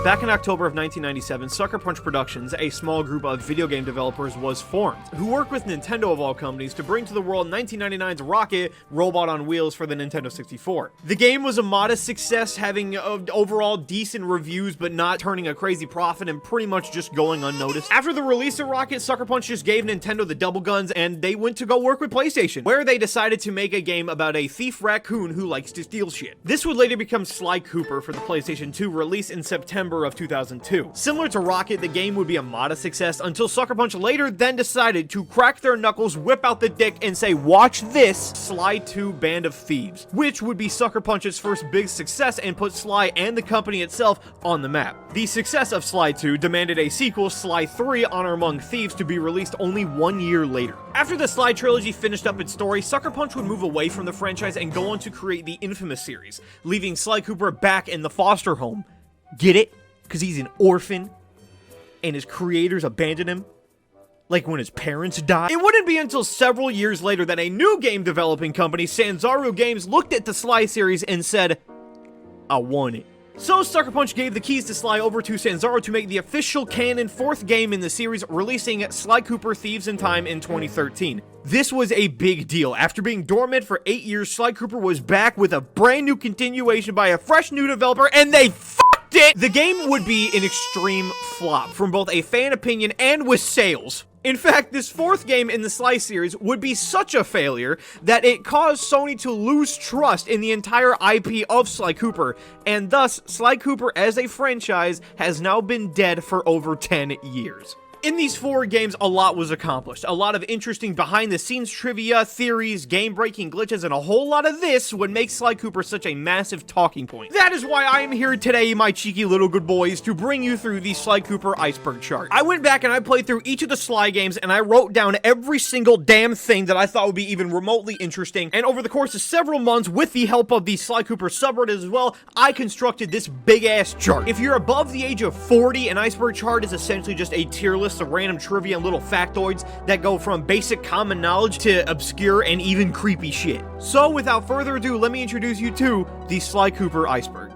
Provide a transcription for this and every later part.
Back in October of 1997, Sucker Punch Productions, a small group of video game developers, was formed, who worked with Nintendo of all companies to bring to the world 1999's Rocket, robot on wheels for the Nintendo 64. The game was a modest success, having overall decent reviews, but not turning a crazy profit and pretty much just going unnoticed. After the release of Rocket, Sucker Punch just gave Nintendo the double guns, and they went to go work with PlayStation, where they decided to make a game about a thief raccoon who likes to steal shit. This would later become Sly Cooper for the PlayStation 2, released in September of 2002. Similar to Rocket, the game would be a modest success until Sucker Punch later then decided to crack their knuckles, whip out the dick, and say, "Watch this, Sly 2 Band of Thieves," which would be Sucker Punch's first big success and put Sly and the company itself on the map. The success of Sly 2 demanded a sequel, Sly 3 Honor Among Thieves, to be released only 1 year later. After the Sly trilogy finished up its story, Sucker Punch would move away from the franchise and go on to create the infamous series, leaving Sly Cooper back in the foster home. Get it? Because he's an orphan, and his creators abandoned him? Like when his parents died? It wouldn't be until several years later that a new game developing company, Sanzaru Games, looked at the Sly series and said, "I want it." So Sucker Punch gave the keys to Sly over to Sanzaru to make the official canon 4th game in the series, releasing Sly Cooper Thieves in Time in 2013. This was a big deal. After being dormant for 8 years, Sly Cooper was back with a brand new continuation by a fresh new developer, and they fucked it! The game would be an extreme flop from both a fan opinion and with sales. In fact, this 4th game in the Sly series would be such a failure that it caused Sony to lose trust in the entire IP of Sly Cooper, and thus, Sly Cooper as a franchise has now been dead for over 10 years. In these 4 games, a lot was accomplished. A lot of interesting behind-the-scenes trivia, theories, game-breaking glitches, and a whole lot of this would make Sly Cooper such a massive talking point. That is why I am here today, my cheeky little good boys, to bring you through the Sly Cooper Iceberg chart. I went back and I played through each of the Sly games, and I wrote down every single damn thing that I thought would be even remotely interesting, and over the course of several months, with the help of the Sly Cooper subreddit as well, I constructed this big-ass chart. If you're above the age of 40, an Iceberg chart is essentially just a tier list of random trivia and little factoids that go from basic common knowledge to obscure and even creepy shit. So without further ado, let me introduce you to the Sly Cooper Iceberg.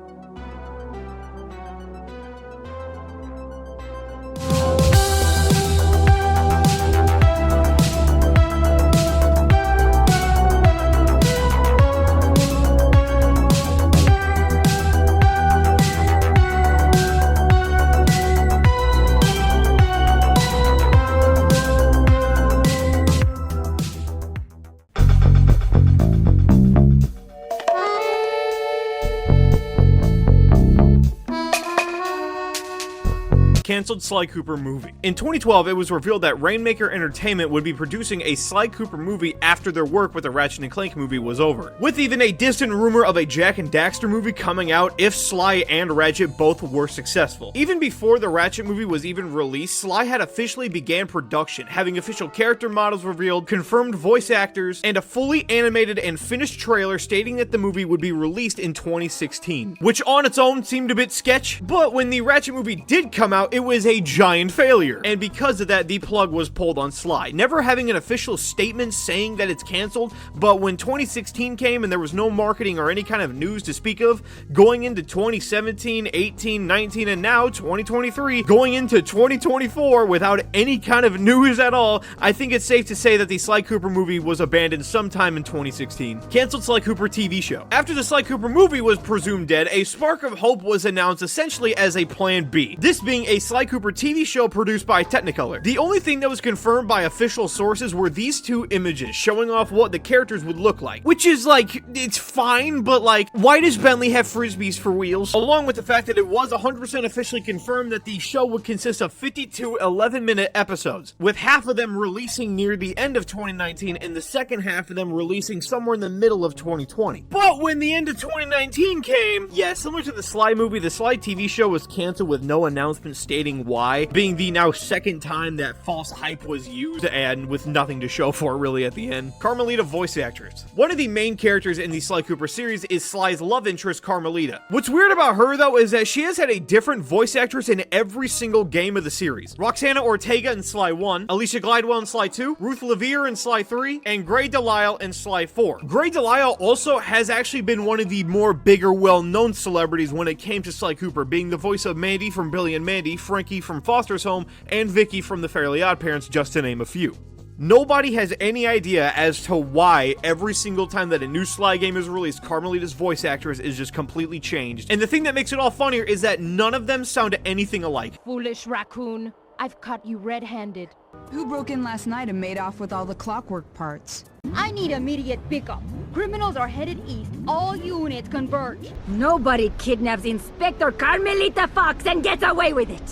Canceled Sly Cooper movie. In 2012, it was revealed that Rainmaker Entertainment would be producing a Sly Cooper movie after their work with the Ratchet & Clank movie was over, with even a distant rumor of a Jak and Daxter movie coming out if Sly and Ratchet both were successful. Even before the Ratchet movie was even released, Sly had officially began production, having official character models revealed, confirmed voice actors, and a fully animated and finished trailer stating that the movie would be released in 2016, which on its own seemed a bit sketch, but when the Ratchet movie did come out, it was a giant failure, and because of that, the plug was pulled on Sly, never having an official statement saying that it's canceled. But when 2016 came and there was no marketing or any kind of news to speak of, going into 2017, 18, 19, and now 2023, going into 2024 without any kind of news at all, I think it's safe to say that the Sly Cooper movie was abandoned sometime in 2016. Canceled Sly Cooper TV show. After the Sly Cooper movie was presumed dead, a spark of hope was announced essentially as a plan B, this being a Sly Cooper TV show produced by Technicolor. The only thing that was confirmed by official sources were these 2 images showing off what the characters would look like, which is like, it's fine, but like, why does Bentley have frisbees for wheels? Along with the fact that it was 100% officially confirmed that the show would consist of 52 11-minute episodes, with half of them releasing near the end of 2019 and the second half of them releasing somewhere in the middle of 2020. But when the end of 2019 came, yeah, similar to the Sly movie, the Sly TV show was canceled with no announcement stating stating why, being the now second time that false hype was used, and with nothing to show for it really at the end. Carmelita voice actress. One of the main characters in the Sly Cooper series is Sly's love interest, Carmelita. What's weird about her, though, is that she has had a different voice actress in every single game of the series. Roxana Ortega in Sly 1, Alicia Glidewell in Sly 2, Ruth Levere in Sly 3, and Gray Delisle in Sly 4. Gray Delisle also has actually been one of the more bigger, well-known celebrities when it came to Sly Cooper, being the voice of Mandy from Billy and Mandy, Frankie from Foster's Home, and Vicky from The Fairly OddParents, just to name a few. Nobody has any idea as to why every single time that a new Sly game is released, Carmelita's voice actress is just completely changed. And the thing that makes it all funnier is that none of them sound anything alike. Foolish raccoon, I've caught you red-handed. Who broke in last night and made off with all the clockwork parts? I need immediate pickup. Criminals are headed east. All units converge. Nobody kidnaps Inspector Carmelita Fox and gets away with it.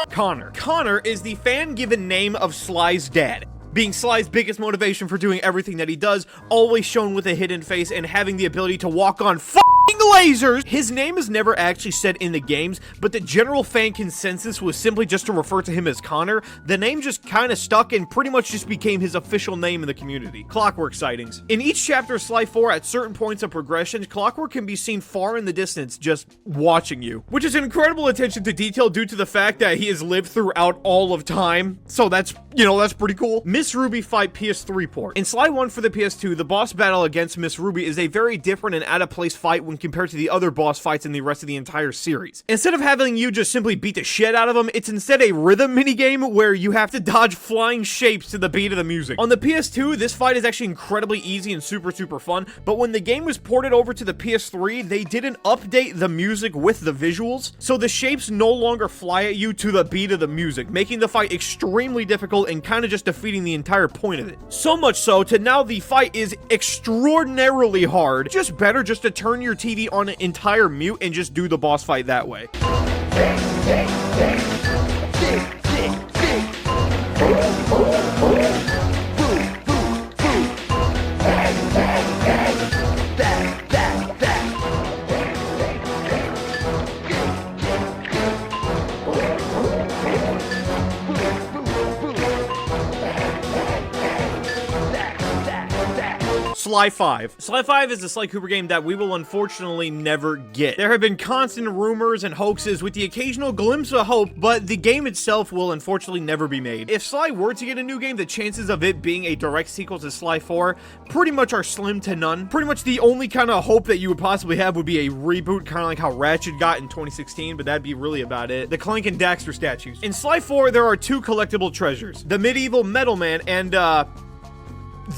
Connor. Connor is the fan-given name of Sly's dad, being Sly's biggest motivation for doing everything that he does, always shown with a hidden face and having the ability to walk on lasers. His name is never actually said in the games, but the general fan consensus was simply just to refer to him as Connor. The name just kind of stuck and pretty much just became his official name in the community. Clockwork sightings. In each chapter of Sly 4, at certain points of progression, Clockwork can be seen far in the distance, just watching you, which is incredible attention to detail due to the fact that he has lived throughout all of time. So that's pretty cool. Miss Ruby fight PS3 port. In Sly 1 for the PS2, the boss battle against Miss Ruby is a very different and out-of-place fight when compared to the other boss fights in the rest of the entire series. Instead of having you just simply beat the shit out of them, it's instead a rhythm minigame where you have to dodge flying shapes to the beat of the music. On the PS2, this fight is actually incredibly easy and super fun, but when the game was ported over to the PS3, they didn't update the music with the visuals, so the shapes no longer fly at you to the beat of the music, making the fight extremely difficult and kind of just defeating the entire point of it. So much so to now the fight is extraordinarily hard. Just better just to turn your TV on an entire mute and just do the boss fight that way. Sly 5. Sly 5 is a Sly Cooper game that we will unfortunately never get. There have been constant rumors and hoaxes with the occasional glimpse of hope, but the game itself will unfortunately never be made. If Sly were to get a new game, the chances of it being a direct sequel to Sly 4 pretty much are slim to none. Pretty much the only kind of hope that you would possibly have would be a reboot, kind of like how Ratchet got in 2016, but that'd be really about it. The Clank and Daxter statues. In Sly 4, there are two collectible treasures: the medieval Metal Man and,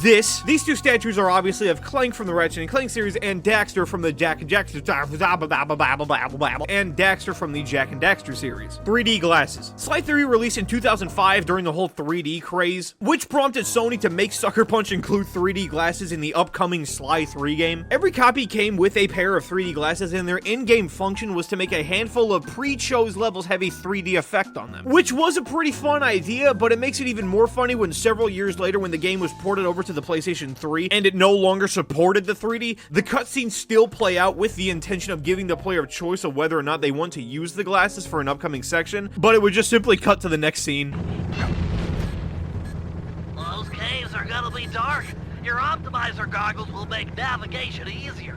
these two statues are obviously of Clank from the Ratchet and Clank series and Daxter from the Jak and Daxter series. 3D glasses. Sly 3 released in 2005 during the whole 3D craze, which prompted Sony to make Sucker Punch include 3D glasses in the upcoming Sly 3 game. Every copy came with a pair of 3D glasses, and their in-game function was to make a handful of pre-chose levels have a 3D effect on them, which was a pretty fun idea, but it makes it even more funny when several years later, when the game was ported over to the PlayStation 3 and it no longer supported the 3D, the cutscenes still play out with the intention of giving the player a choice of whether or not they want to use the glasses for an upcoming section, but it would just simply cut to the next scene. Those caves are gonna be dark. Your optimizer goggles will make navigation easier.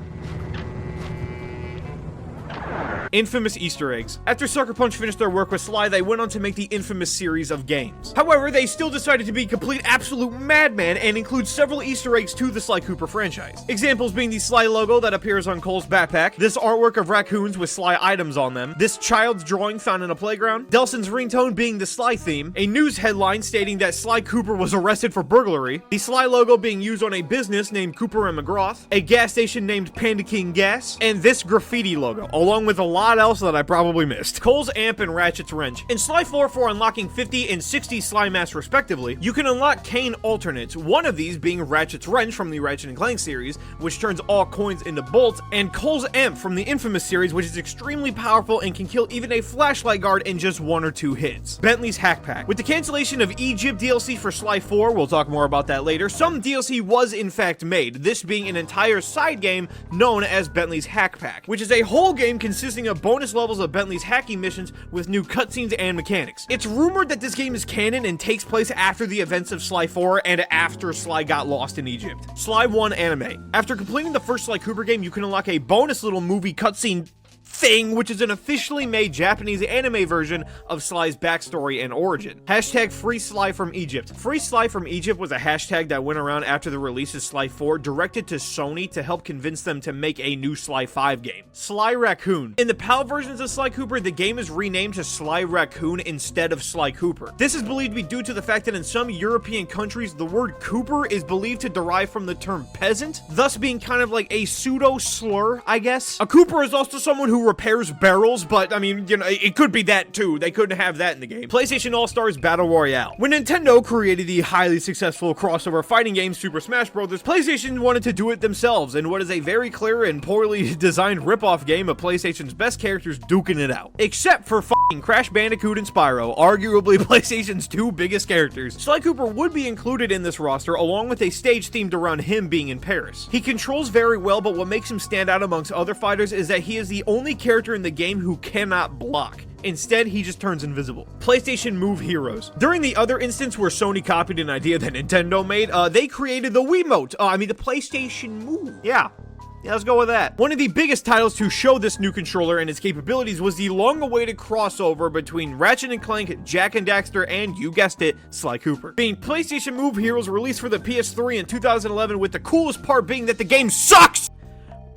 Infamous Easter eggs. After Sucker Punch finished their work with Sly, they went on to make the infamous series of games. However, they still decided to be complete absolute madman and include several Easter eggs to the Sly Cooper franchise. Examples being the Sly logo that appears on Cole's backpack, this artwork of raccoons with Sly items on them, this child's drawing found in a playground, Delson's ringtone being the Sly theme, a news headline stating that Sly Cooper was arrested for burglary, the Sly logo being used on a business named Cooper and McGrath, a gas station named Panda King Gas, and this graffiti logo, along with a lot else that I probably missed. Cole's amp and Ratchet's wrench. In Sly 4, for unlocking 50 and 60 Sly masks respectively, you can unlock Kane alternates, one of these being Ratchet's wrench from the Ratchet and Clank series, which turns all coins into bolts, and Cole's amp from the Infamous series, which is extremely powerful and can kill even a flashlight guard in just 1 or 2 hits. Bentley's hack pack. With the cancellation of Egypt DLC for Sly 4, we'll talk more about that later, some DLC was in fact made, this being an entire side game known as Bentley's hack pack, which is a whole game game consisting of bonus levels of Bentley's hacking missions with new cutscenes and mechanics. It's rumored that this game is canon and takes place after the events of Sly 4 and after Sly got lost in Egypt. Sly 1 anime. After completing the first Sly Cooper game, you can unlock a bonus little movie cutscene thing, which is an officially made Japanese anime version of Sly's backstory and origin. Hashtag Free Sly from Egypt. Free Sly from Egypt was a hashtag that went around after the release of Sly 4, directed to Sony to help convince them to make a new Sly 5 game. Sly Raccoon. In the PAL versions of Sly Cooper, the game is renamed to Sly Raccoon instead of Sly Cooper. This is believed to be due to the fact that in some European countries, the word Cooper is believed to derive from the term peasant, thus being kind of like a pseudo slur, I guess. A Cooper is also someone who repairs barrels, but I mean, you know, it could be that too. They couldn't have that in the game. PlayStation All-Stars Battle Royale. When Nintendo created the highly successful crossover fighting game Super Smash Bros., PlayStation wanted to do it themselves in what is a very clear and poorly designed ripoff game of PlayStation's best characters duking it out. Except for f***ing Crash Bandicoot and Spyro, arguably PlayStation's two biggest characters. Sly Cooper would be included in this roster along with a stage themed around him being in Paris. He controls very well, but what makes him stand out amongst other fighters is that he is the only character in the game who cannot block. Instead, he just turns invisible. PlayStation Move Heroes. During the other instance where Sony copied an idea that Nintendo made, they created the Wiimote. The PlayStation Move. Yeah, let's go with that. One of the biggest titles to show this new controller and its capabilities was the long-awaited crossover between Ratchet & Clank, Jak and Daxter, and, you guessed it, Sly Cooper. Being PlayStation Move Heroes released for the PS3 in 2011, with the coolest part being that the game sucks!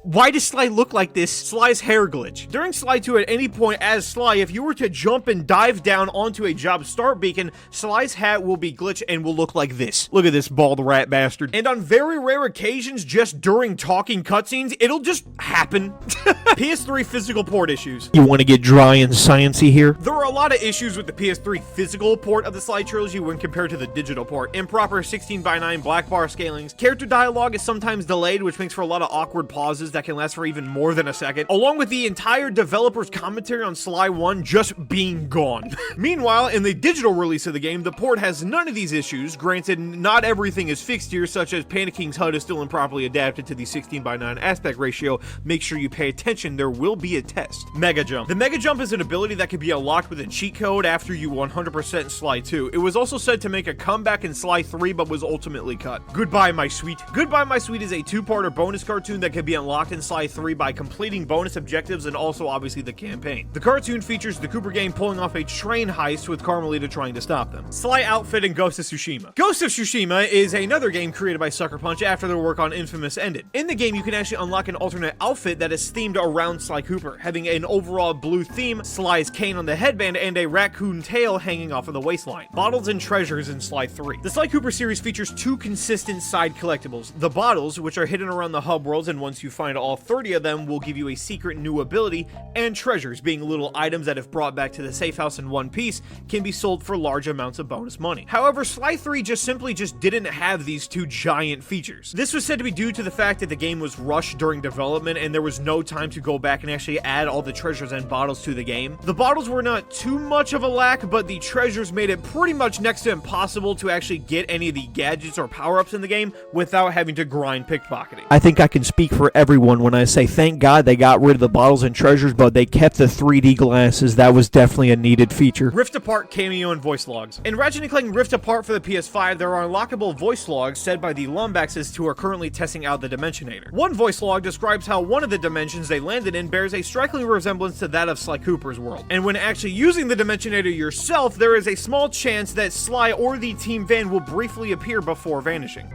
Why does Sly look like this? Sly's hair glitch. During Sly 2, at any point as Sly, if you were to jump and dive down onto a job start beacon, Sly's hat will be glitched and will look like this. Look at this bald rat bastard. And on very rare occasions, just during talking cutscenes, it'll just happen. PS3 physical port issues. You want to get dry and sciencey here? There are a lot of issues with the PS3 physical port of the Sly trilogy when compared to the digital port. Improper 16:9 black bar scalings. Character dialogue is sometimes delayed, which makes for a lot of awkward pauses that can last for even more than a second, along with the entire developer's commentary on Sly 1 just being gone. Meanwhile, in the digital release of the game, the port has none of these issues. Granted, not everything is fixed here, such as Panda King's HUD is still improperly adapted to the 16:9 aspect ratio. Make sure you pay attention, there will be a test. Mega Jump. The Mega Jump is an ability that can be unlocked with a cheat code after you 100% Sly 2. It was also said to make a comeback in Sly 3, but was ultimately cut. Goodbye, My Sweet. Goodbye, My Sweet is a two-parter bonus cartoon that can be unlocked in Sly 3 by completing bonus objectives and also obviously the campaign. The cartoon features the Cooper gang pulling off a train heist with Carmelita trying to stop them. Sly outfit in Ghost of Tsushima. Ghost of Tsushima is another game created by Sucker Punch after their work on Infamous ended. In the game, you can actually unlock an alternate outfit that is themed around Sly Cooper, having an overall blue theme, Sly's cane on the headband, and a raccoon tail hanging off of the waistline. Bottles and treasures in Sly 3. The Sly Cooper series features two consistent side collectibles. The bottles, which are hidden around the hub worlds, and once you find all 30 of them will give you a secret new ability, and treasures, being little items that if brought back to the safe house in one piece, can be sold for large amounts of bonus money. However, Sly 3 simply didn't have these two giant features. This was said to be due to the fact that the game was rushed during development and there was no time to go back and actually add all the treasures and bottles to the game. The bottles were not too much of a lack, but the treasures made it pretty much next to impossible to actually get any of the gadgets or power-ups in the game without having to grind pickpocketing. I think I can speak for everyone when I say thank God they got rid of the bottles and treasures, but they kept the 3D glasses. That was definitely a needed feature. Rift Apart cameo and voice logs. In Ratchet & Clank Rift Apart for the PS5, there are unlockable voice logs said by the Lumbaxes who are currently testing out the Dimensionator. One voice log describes how one of the dimensions they landed in bears a striking resemblance to that of Sly Cooper's world. And when actually using the Dimensionator yourself, there is a small chance that Sly or the team van will briefly appear before vanishing.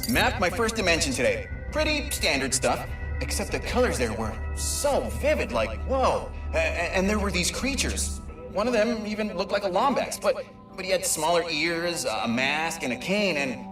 Mapped my first dimension today. Pretty standard stuff. Except the colors there were so vivid, like, whoa. And there were these creatures. One of them even looked like a Lombax, but he had smaller ears, a mask, and a cane, and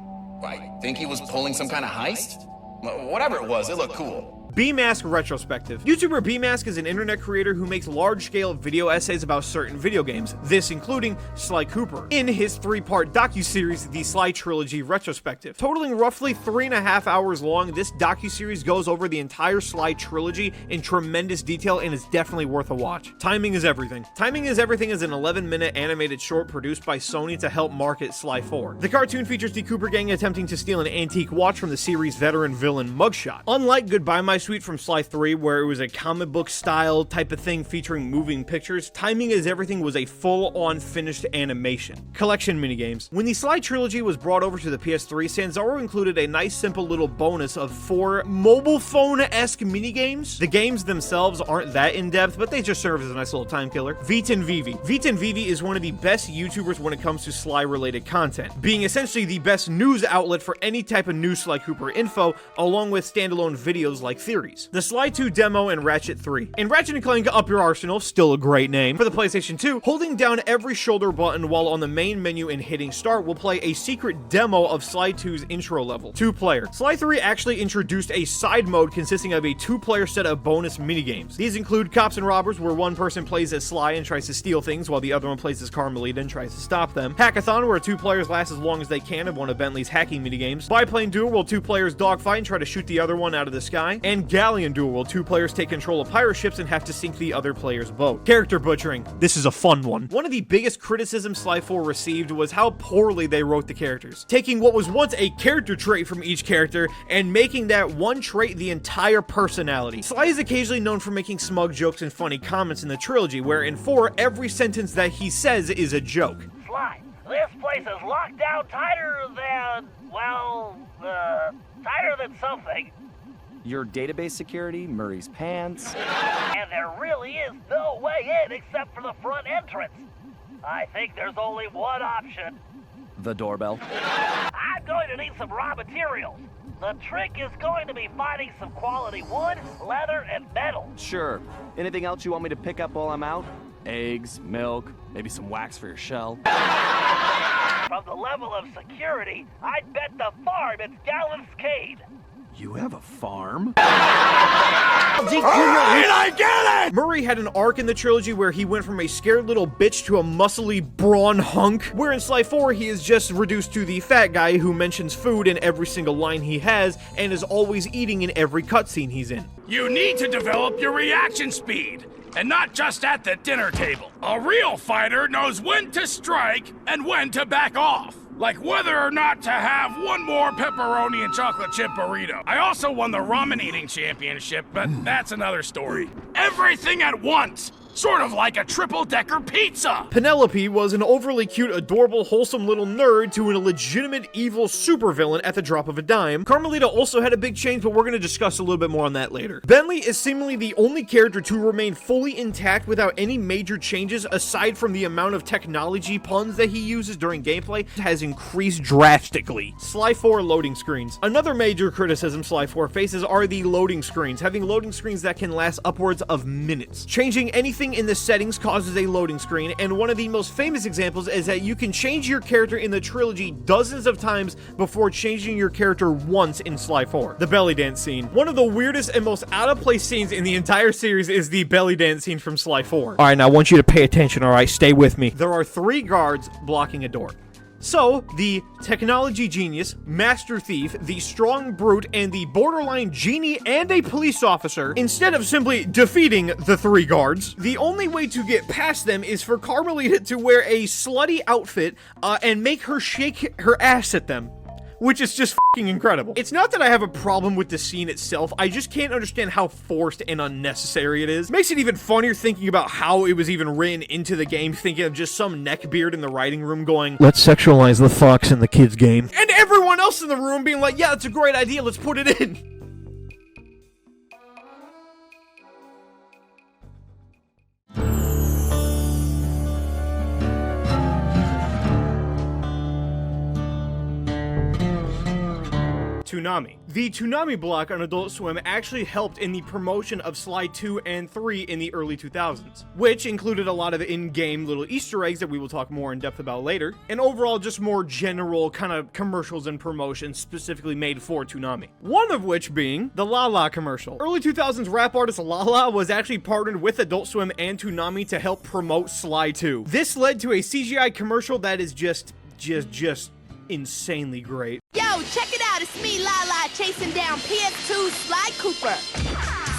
I think he was pulling some kind of heist? Whatever it was, it looked cool. B-Mask Retrospective. YouTuber B-Mask is an internet creator who makes large-scale video essays about certain video games, this including Sly Cooper, in his 3-part docuseries, The Sly Trilogy Retrospective. Totaling roughly 3.5 hours long, this docuseries goes over the entire Sly trilogy in tremendous detail and is definitely worth a watch. Timing is Everything. Timing is Everything is an 11-minute animated short produced by Sony to help market Sly 4. The cartoon features the Cooper gang attempting to steal an antique watch from the series' veteran villain Mugshot. Unlike Goodbye My Suite from Sly 3, where it was a comic book style type of thing featuring moving pictures, timing as everything was a full-on finished animation. Collection minigames. When the Sly trilogy was brought over to the PS3, Sanzaro included a nice simple little bonus of 4 mobile phone-esque minigames. The games themselves aren't that in-depth, but they just serve as a nice little time killer. Vitan Vivi. Vitan Vivi is one of the best YouTubers when it comes to Sly-related content, being essentially the best news outlet for any type of new Sly Cooper info, along with standalone videos like theories. The Sly 2 demo and Ratchet 3. In Ratchet & Clank Up Your Arsenal, still a great name. For the PlayStation 2, holding down every shoulder button while on the main menu and hitting start will play a secret demo of Sly 2's intro level. 2-player. Sly 3 actually introduced a side mode consisting of a 2-player set of bonus minigames. These include Cops and Robbers, where one person plays as Sly and tries to steal things while the other one plays as Carmelita and tries to stop them. Hackathon, where 2 players last as long as they can of one of Bentley's hacking minigames. Biplane Duel, where 2 players dogfight and try to shoot the other one out of the sky. And Galleon Duel, where 2 players take control of pirate ships and have to sink the other player's boat. Character butchering. This is a fun one. One of the biggest criticisms Sly 4 received was how poorly they wrote the characters, taking what was once a character trait from each character and making that one trait the entire personality. Sly is occasionally known for making smug jokes and funny comments in the trilogy, where in 4, every sentence that he says is a joke. Sly, this place is locked down tighter than, well, tighter than something. Your database security, Murray's pants. And there really is no way in except for the front entrance. I think there's only one option. The doorbell. I'm going to need some raw materials. The trick is going to be finding some quality wood, leather, and metal. Sure. Anything else you want me to pick up while I'm out? Eggs, milk, maybe some wax for your shell. From the level of security, I'd bet the farm it's Gallinscade. You have a farm? I get it! Murray had an arc in the trilogy where he went from a scared little bitch to a muscly brawn hunk, where in Sly 4 he is just reduced to the fat guy who mentions food in every single line he has and is always eating in every cutscene he's in. You need to develop your reaction speed, and not just at the dinner table. A real fighter knows when to strike and when to back off. Like whether or not to have one more pepperoni and chocolate chip burrito. I also won the ramen eating championship, but that's another story. Everything at once! Sort of like a triple-decker pizza! Penelope was an overly cute, adorable, wholesome little nerd to a legitimate evil supervillain at the drop of a dime. Carmelita also had a big change, but we're going to discuss a little bit more on that later. Bentley is seemingly the only character to remain fully intact without any major changes, aside from the amount of technology puns that he uses during gameplay has increased drastically. Sly 4 loading screens. Another major criticism Sly 4 faces are the loading screens, having loading screens that can last upwards of minutes. Changing anything in the settings causes a loading screen, and one of the most famous examples is that you can change your character in the trilogy dozens of times before changing your character once in Sly 4. The belly dance scene. One of the weirdest and most out-of-place scenes in the entire series is the belly dance scene from Sly 4. Alright, now I want you to pay attention, alright? Stay with me. There are 3 guards blocking a door. So, the technology genius, master thief, the strong brute, and the borderline genie and a police officer, instead of simply defeating the 3 guards, the only way to get past them is for Carmelita to wear a slutty outfit and make her shake her ass at them. Which is just f***ing incredible. It's not that I have a problem with the scene itself, I just can't understand how forced and unnecessary it is. Makes it even funnier thinking about how it was even written into the game, thinking of just some neckbeard in the writing room going, "Let's sexualize the fox in the kids' game." And everyone else in the room being like, "Yeah, that's a great idea, let's put it in." Toonami. The Toonami block on Adult Swim actually helped in the promotion of Sly 2 and 3 in the early 2000s, which included a lot of in-game little Easter eggs that we will talk more in depth about later, and overall just more general kind of commercials and promotions specifically made for Toonami. One of which being the Lala commercial. Early 2000s rap artist Lala was actually partnered with Adult Swim and Toonami to help promote Sly 2. This led to a CGI commercial that is just insanely great. Yo, check it out, it's me, Lala, chasing down PS2 Sly Cooper.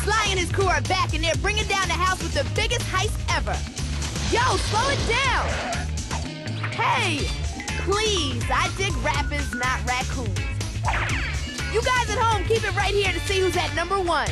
Sly and his crew are back and they're bringing down the house with the biggest heist ever. Yo, slow it down. Hey, please, I dig rappers, not raccoons. You guys at home, keep it right here to see who's at #1.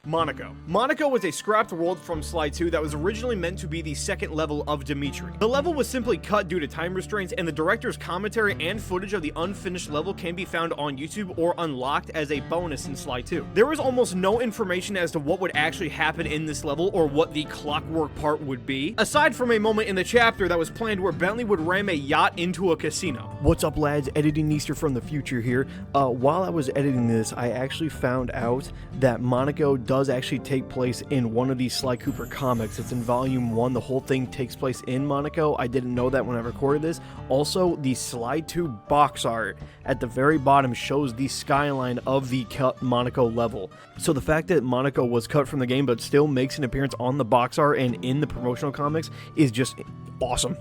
Monaco. Monaco was a scrapped world from Sly 2 that was originally meant to be the second level of Dimitri. The level was simply cut due to time restraints, and the director's commentary and footage of the unfinished level can be found on YouTube or unlocked as a bonus in Sly 2. There was almost no information as to what would actually happen in this level or what the clockwork part would be, aside from a moment in the chapter that was planned where Bentley would ram a yacht into a casino. What's up, lads? Editing Neesterhere from the future here. While I was editing this, I actually found out that Monaco does actually take place in one of these Sly Cooper comics. It's in volume 1. The whole thing takes place in Monaco. I didn't know that when I recorded this. Also, the Sly 2 box art at the very bottom shows the skyline of the cut Monaco level. So the fact that Monaco was cut from the game but still makes an appearance on the box art and in the promotional comics is just awesome.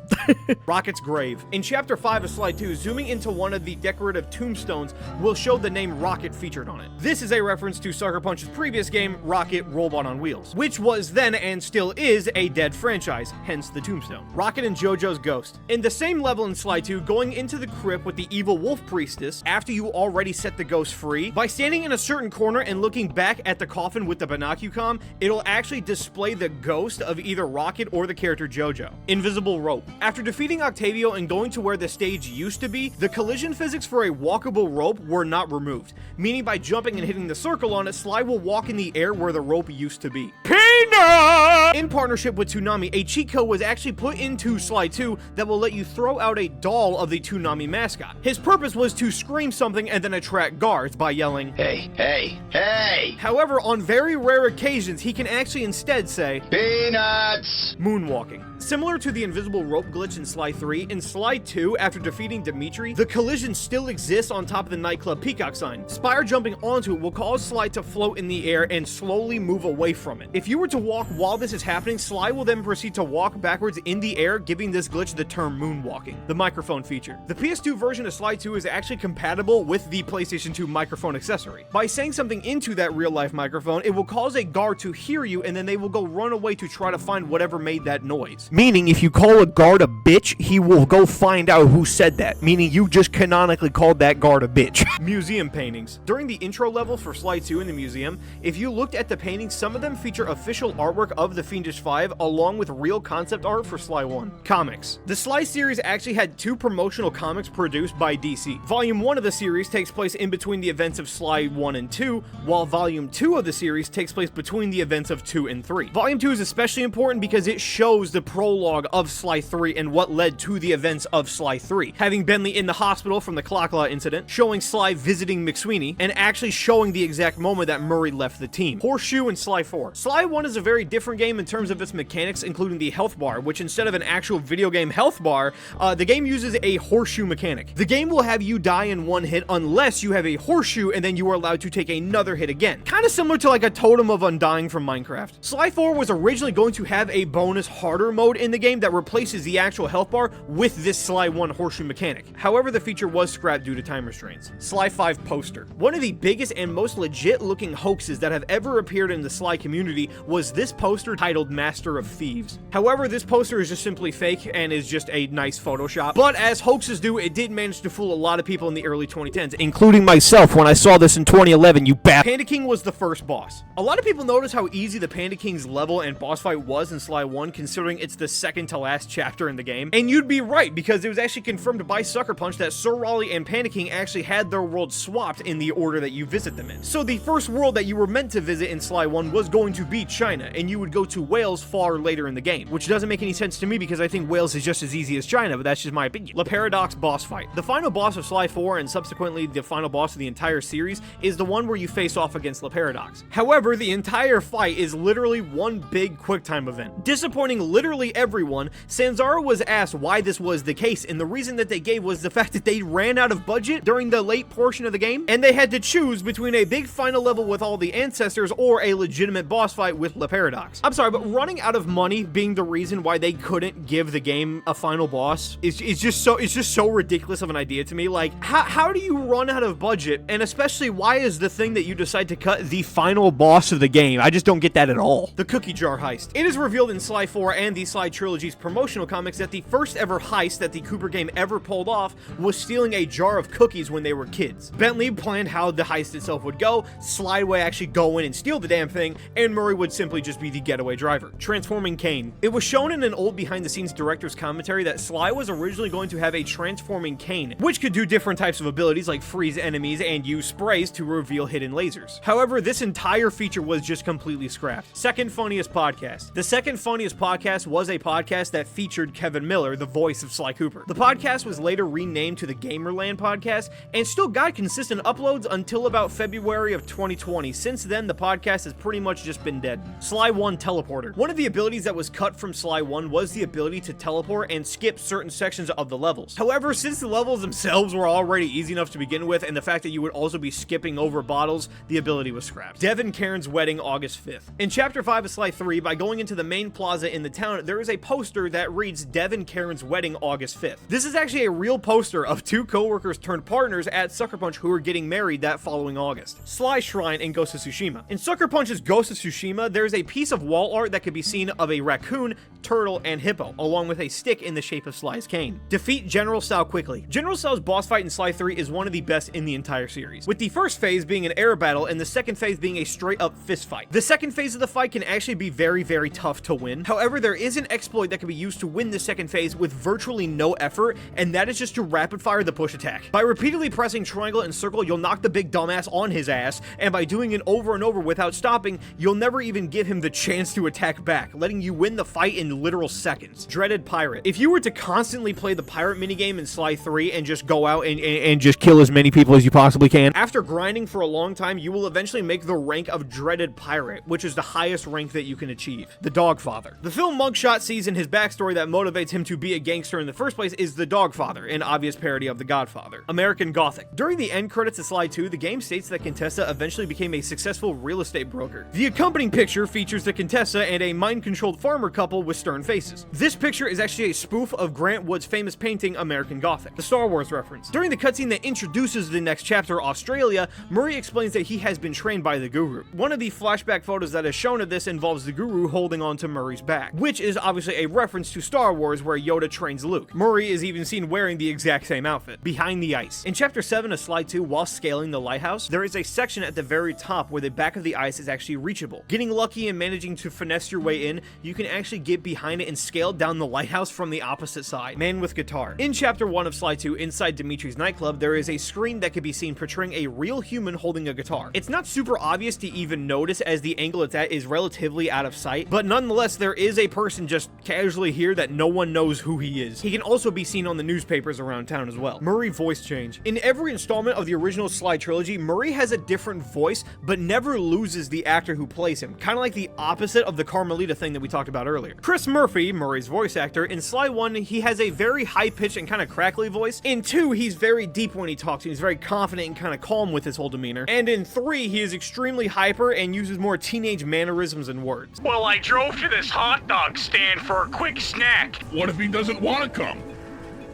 Rocket's grave. In Chapter 5 of Sly 2, zooming into one of the decorative tombstones will show the name Rocket featured on it. This is a reference to Sucker Punch's previous game, Rocket Robot on Wheels, which was then and still is a dead franchise, hence the tombstone. Rocket and JoJo's ghost. In the same level in Sly 2, going into the crypt with the evil wolf priestess after you already set the ghost free, by standing in a certain corner and looking back at the coffin with the binocucom, it'll actually display the ghost of either Rocket or the character JoJo. Invisible rope. After defeating Octavio and going to where the stage used to be, the collision physics for a walkable rope were not removed, meaning by jumping and hitting the circle on it, Sly will walk in the air where the rope used to be. Peanut! In partnership with Toonami, a cheat code was actually put into Sly 2 that will let you throw out a doll of the Toonami mascot. His purpose was to scream something and then attract guards by yelling, "Hey, hey, hey!" However, on very rare occasions, he can actually instead say, "Peanuts!" Moonwalking. Similar to the invisible rope glitch in Sly 3, in Sly 2, after defeating Dimitri, the collision still exists on top of the nightclub peacock sign. Spire jumping onto it will cause Sly to float in the air and slowly move away from it. If you were to walk while this is happening, Sly will then proceed to walk backwards in the air, giving this glitch the term moonwalking. The microphone feature. The PS2 version of Sly 2 is actually compatible with the PlayStation 2 microphone accessory. By saying something into that real-life microphone, it will cause a guard to hear you, and then they will go run away to try to find whatever made that noise. Meaning, if you call a guard a bitch, he will go find out who said that. Meaning, you just canonically called that guard a bitch. Museum paintings. During the intro level for Sly 2 in the museum, if you looked at the paintings, some of them feature official artwork of the Fiendish Five, along with real concept art for Sly 1. Comics. The Sly series actually had 2 promotional comics produced by DC. Volume 1 of the series takes place in between the events of Sly 1 and 2, while Volume 2 of the series takes place between the events of 2 and 3. Volume 2 is especially important because it shows the prologue of Sly 3 and what led to the events of Sly 3. Having Bentley in the hospital from the Clocklaw incident, showing Sly visiting McSweeney, and actually showing the exact moment that Murray left the team. Horseshoe in Sly 4. Sly 1 is a very different game in terms of its mechanics, including the health bar, which instead of an actual video game health bar, the game uses a horseshoe mechanic. The game will have you die in one hit unless you have a horseshoe, and then you are allowed to take another hit again. Kind of similar to like a Totem of Undying from Minecraft. Sly 4 was originally going to have a bonus harder mode in the game that replaces the actual health bar with this Sly 1 horseshoe mechanic. However, the feature was scrapped due to time restraints. Sly 5 poster. One of the biggest and most legit looking hoaxes that have ever appeared in the Sly community was this poster titled Master of Thieves. However, this poster is just simply fake and is just a nice Photoshop. But as hoaxes do, it did manage to fool a lot of people in the early 2010s, including myself when I saw this in 2011, you bat. Panda King was the first boss. A lot of people notice how easy the Panda King's level and boss fight was in Sly 1, considering it's the second to last chapter in the game. And you'd be right, because it was actually confirmed by Sucker Punch that Sir Raleigh and Panda King actually had their worlds swapped in the order that you visit them in. So the first world that you were meant to visit in Sly 1 was going to be China, and you would go to Wales far later in the game, which doesn't make any sense to me because I think Wales is just as easy as China, but that's just my opinion. La Paradox boss fight. The final boss of Sly 4, and subsequently the final boss of the entire series, is the one where you face off against La Paradox. However, the entire fight is literally one big QuickTime event. Disappointing literally everyone, Sanzara was asked why this was the case, and the reason that they gave was the fact that they ran out of budget during the late portion of the game, and they had to choose between a big final level with all the ancestors or a legitimate boss fight with the paradox. I'm sorry, but running out of money being the reason why they couldn't give the game a final boss is just so ridiculous of an idea to me. Like, how do you run out of budget? And especially, why is the thing that you decide to cut the final boss of the game? I just don't get that at all. The cookie jar heist. It is revealed in Sly 4 and the Sly Trilogy's promotional comics that the first ever heist that the Cooper game ever pulled off was stealing a jar of cookies when they were kids. Bentley planned how the heist itself would go, Sly would actually go in and steal the damn thing, and Murray would simply just be the getaway driver. Transforming Kane. It was shown in an old behind-the-scenes director's commentary that Sly was originally going to have a transforming cane, which could do different types of abilities like freeze enemies and use sprays to reveal hidden lasers. However, this entire feature was just completely scrapped. Second funniest podcast. The second funniest podcast was a podcast that featured Kevin Miller, the voice of Sly Cooper. The podcast was later renamed to the Gamerland Podcast and still got consistent uploads until about February of 2020. Since then, the podcast has pretty much just been dead. Sly 1 Teleporter. One of the abilities that was cut from Sly 1 was the ability to teleport and skip certain sections of the levels. However, since the levels themselves were already easy enough to begin with, and the fact that you would also be skipping over bottles, the ability was scrapped. Devin Cairns' wedding, August 5th. In Chapter 5 of Sly 3, by going into the main plaza in the town, there is a poster that reads Devin Cairns' wedding, August 5th. This is actually a real poster of two co-workers turned partners at Sucker Punch who are getting married that following August. Sly Shrine in Ghost of Tsushima. In Sucker Punch's Ghost of Tsushima, there is a piece of wall art that could be seen of a raccoon, turtle, and hippo, along with a stick in the shape of Sly's cane. Defeat General Tsao quickly. General Tsao's boss fight in Sly 3 is one of the best in the entire series, with the first phase being an air battle and the second phase being a straight-up fist fight. The second phase of the fight can actually be very tough to win. However, there is an exploit that can be used to win the second phase with virtually no effort, and that is just to rapid-fire the push attack. By repeatedly pressing triangle and circle, you'll knock the big dumbass on his ass, and by doing it over and over without stopping, you'll never even give him the chance to attack back, letting you win the fight in literal seconds. Dreaded Pirate. If you were to constantly play the pirate minigame in Sly 3 and just go out and just kill as many people as you possibly can, after grinding for a long time, you will eventually make the rank of Dreaded Pirate, which is the highest rank that you can achieve. The Dogfather. The film Mugshot sees in his backstory that motivates him to be a gangster in the first place is the Dogfather, an obvious parody of The Godfather. American Gothic. During the end credits of Sly 2, the game states that Contessa eventually became a successful real estate broker. The accompanying picture features the Contessa and a mind-controlled farmer couple with stern faces. This picture is actually a spoof of Grant Wood's famous painting American Gothic. The Star Wars reference. During the cutscene that introduces the next chapter, Australia, Murray explains that he has been trained by the Guru. One of the flashback photos that is shown of this involves the Guru holding onto Murray's back, which is obviously a reference to Star Wars where Yoda trains Luke. Murray is even seen wearing the exact same outfit. Behind the Ice. In Chapter 7 of Sly 2, while scaling the lighthouse, there is a section at the very top where the back of the ice is actually reachable. Getting lucky and managing to finesse your way in, you can actually get behind it and scale down the lighthouse from the opposite side. Man with Guitar. In Chapter 1 of Sly 2, inside Dimitri's nightclub, there is a screen that can be seen portraying a real human holding a guitar. It's not super obvious to even notice as the angle it's at is relatively out of sight, but nonetheless, there is a person just casually here that no one knows who he is. He can also be seen on the newspapers around town as well. Murray voice change. In every installment of the original Sly trilogy, Murray has a different voice, but never loses the actor who plays him, kind of like the opposite of the Carmelita thing that we talked about earlier. Chris Murphy, Murray's voice actor, in Sly 1, he has a very high-pitched and kind of crackly voice. In 2, he's very deep when he talks, and he's very confident and kind of calm with his whole demeanor. And in 3, he is extremely hyper and uses more teenage mannerisms and words. Well, I drove to this hot dog stand for a quick snack. What if he doesn't want to come?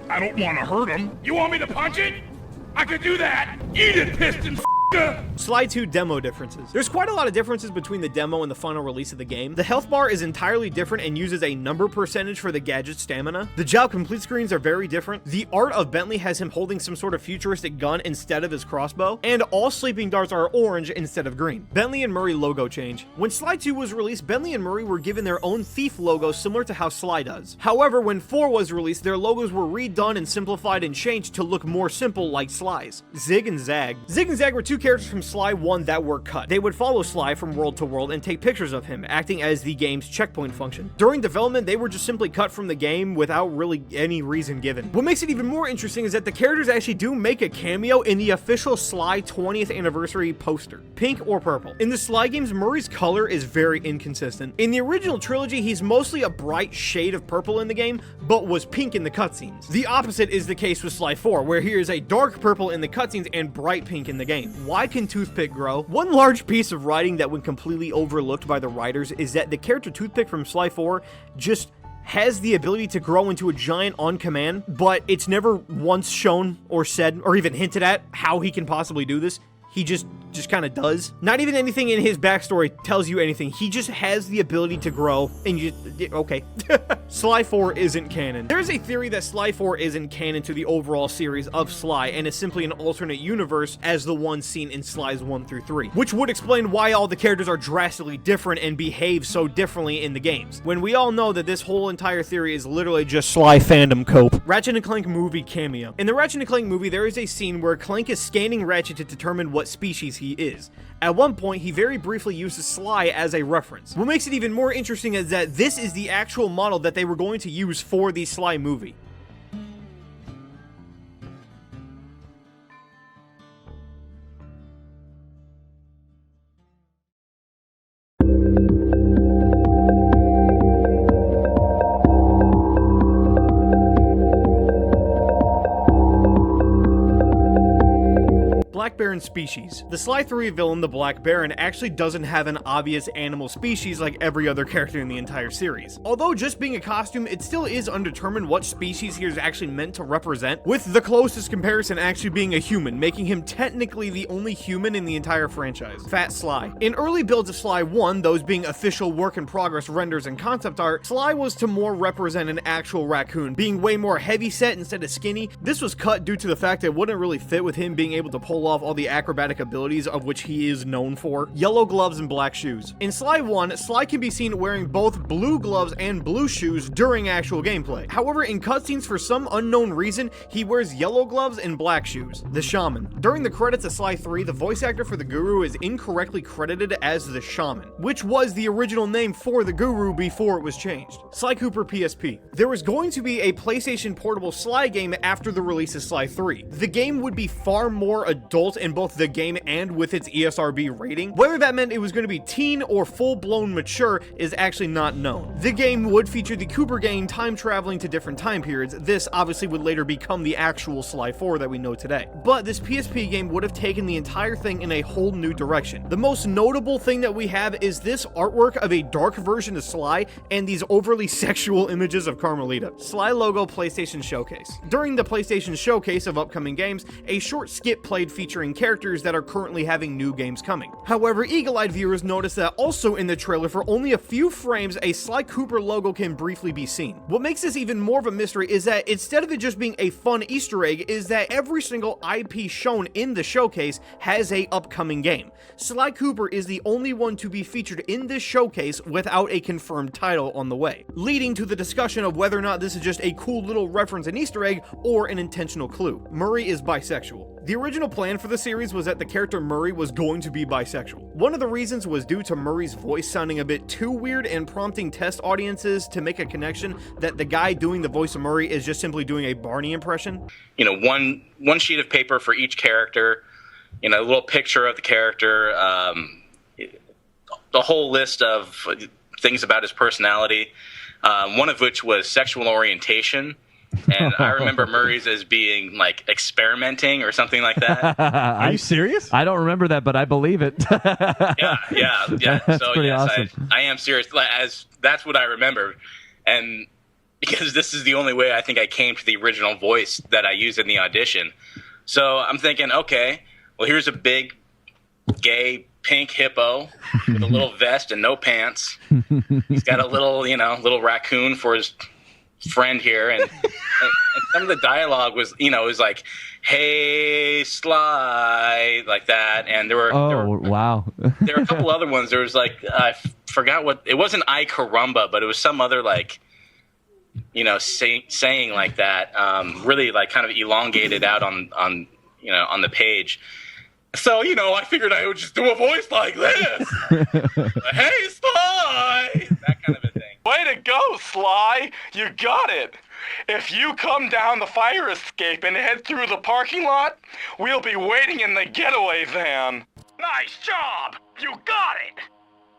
I don't want to hurt him. You want me to punch it? I could do that. Eat it, piston f***er. Sly 2 demo differences. There's quite a lot of differences between the demo and the final release of the game. The health bar is entirely different and uses a number percentage for the gadget's stamina. The job complete screens are very different. The art of Bentley has him holding some sort of futuristic gun instead of his crossbow, and all sleeping darts are orange instead of green. Bentley and Murray logo change. When Sly 2 was released, Bentley and Murray were given their own thief logo similar to how Sly does. However, when 4 was released, their logos were redone and simplified and changed to look more simple like Sly's. Zig and Zag. Zig and Zag were two characters from Sly 1 that were cut. They would follow Sly from world to world and take pictures of him, acting as the game's checkpoint function. During development, they were just simply cut from the game without really any reason given. What makes it even more interesting is that the characters actually do make a cameo in the official Sly 20th anniversary poster. Pink or purple. In the Sly games, Murray's color is very inconsistent. In the original trilogy, he's mostly a bright shade of purple in the game, but was pink in the cutscenes. The opposite is the case with Sly 4, where he is a dark purple in the cutscenes and bright pink in the game. Why can Toothpick grow? One large piece of writing that went completely overlooked by the writers is that the character Toothpick from Sly 4 just has the ability to grow into a giant on command, but it's never once shown or said or even hinted at how he can possibly do this. He just kind of does. Not even anything in his backstory tells you anything. He just has the ability to grow, and you okay. Sly 4 isn't canon. There's a theory that Sly 4 isn't canon to the overall series of Sly, and is simply an alternate universe as the one seen in Sly's 1 through 3, which would explain why all the characters are drastically different and behave so differently in the games, when we all know that this whole entire theory is literally just Sly fandom cope. Ratchet & Clank movie cameo. In the Ratchet & Clank movie, there is a scene where Clank is scanning Ratchet to determine what species he is. At one point, he very briefly uses Sly as a reference. What makes it even more interesting is that this is the actual model that they were going to use for the Sly movie. Black Baron species. The Sly 3 villain, the Black Baron, actually doesn't have an obvious animal species like every other character in the entire series. Although just being a costume, it still is undetermined what species he is actually meant to represent, with the closest comparison actually being a human, making him technically the only human in the entire franchise. Fat Sly. In early builds of Sly 1, those being official work-in-progress renders and concept art, Sly was to more represent an actual raccoon, being way more heavy-set instead of skinny. This was cut due to the fact that it wouldn't really fit with him being able to pull off all the acrobatic abilities of which he is known for. Yellow gloves and black shoes. In Sly 1, Sly can be seen wearing both blue gloves and blue shoes during actual gameplay. However, in cutscenes, for some unknown reason, he wears yellow gloves and black shoes. The Shaman. During the credits of Sly 3, the voice actor for the Guru is incorrectly credited as the Shaman, which was the original name for the Guru before it was changed. Sly Cooper PSP. There was going to be a PlayStation Portable Sly game after the release of Sly 3. The game would be far more adult in both the game and with its ESRB rating. Whether that meant it was going to be teen or full-blown mature is actually not known. The game would feature the Cooper gang time traveling to different time periods. This obviously would later become the actual Sly 4 that we know today. But this PSP game would have taken the entire thing in a whole new direction. The most notable thing that we have is this artwork of a dark version of Sly and these overly sexual images of Carmelita. Sly logo PlayStation Showcase. During the PlayStation Showcase of upcoming games, a short skit played featuring characters that are currently having new games coming. However, eagle-eyed viewers noticed that also in the trailer, for only a few frames, a Sly Cooper logo can briefly be seen. What makes this even more of a mystery is that instead of it just being a fun Easter egg, is that every single IP shown in the showcase has a upcoming game. Sly Cooper is the only one to be featured in this showcase without a confirmed title on the way, leading to the discussion of whether or not this is just a cool little reference and Easter egg or an intentional clue. Murray is bisexual. The original plan for the series was that the character Murray was going to be bisexual. One of the reasons was due to Murray's voice sounding a bit too weird and prompting test audiences to make a connection that the guy doing the voice of Murray is just simply doing a Barney impression. You know, one sheet of paper for each character, you know, a little picture of the character, the whole list of things about his personality, one of which was sexual orientation. And I remember Murray's as being like experimenting or something like that. Are you serious? I don't remember that, but I believe it. Yeah. That's So pretty yes, awesome. I am serious. As that's what I remember, and because this is the only way I think I came to the original voice that I used in the audition. So I'm thinking, okay, well here's a big, gay, pink hippo with a little vest and no pants. He's got a little, little raccoon for his friend here, and some of the dialogue was, was like, "Hey, Sly," like that, and there were wow. There were a couple other ones. There was like, I forgot what it wasn't. I caramba, but it was some other like, saying like that, really like kind of elongated out on the page. So, I figured I would just do a voice like this. Hey, Sly! That kind of a thing. Way to go, Sly! You got it! If you come down the fire escape and head through the parking lot, we'll be waiting in the getaway van. Nice job! You got it!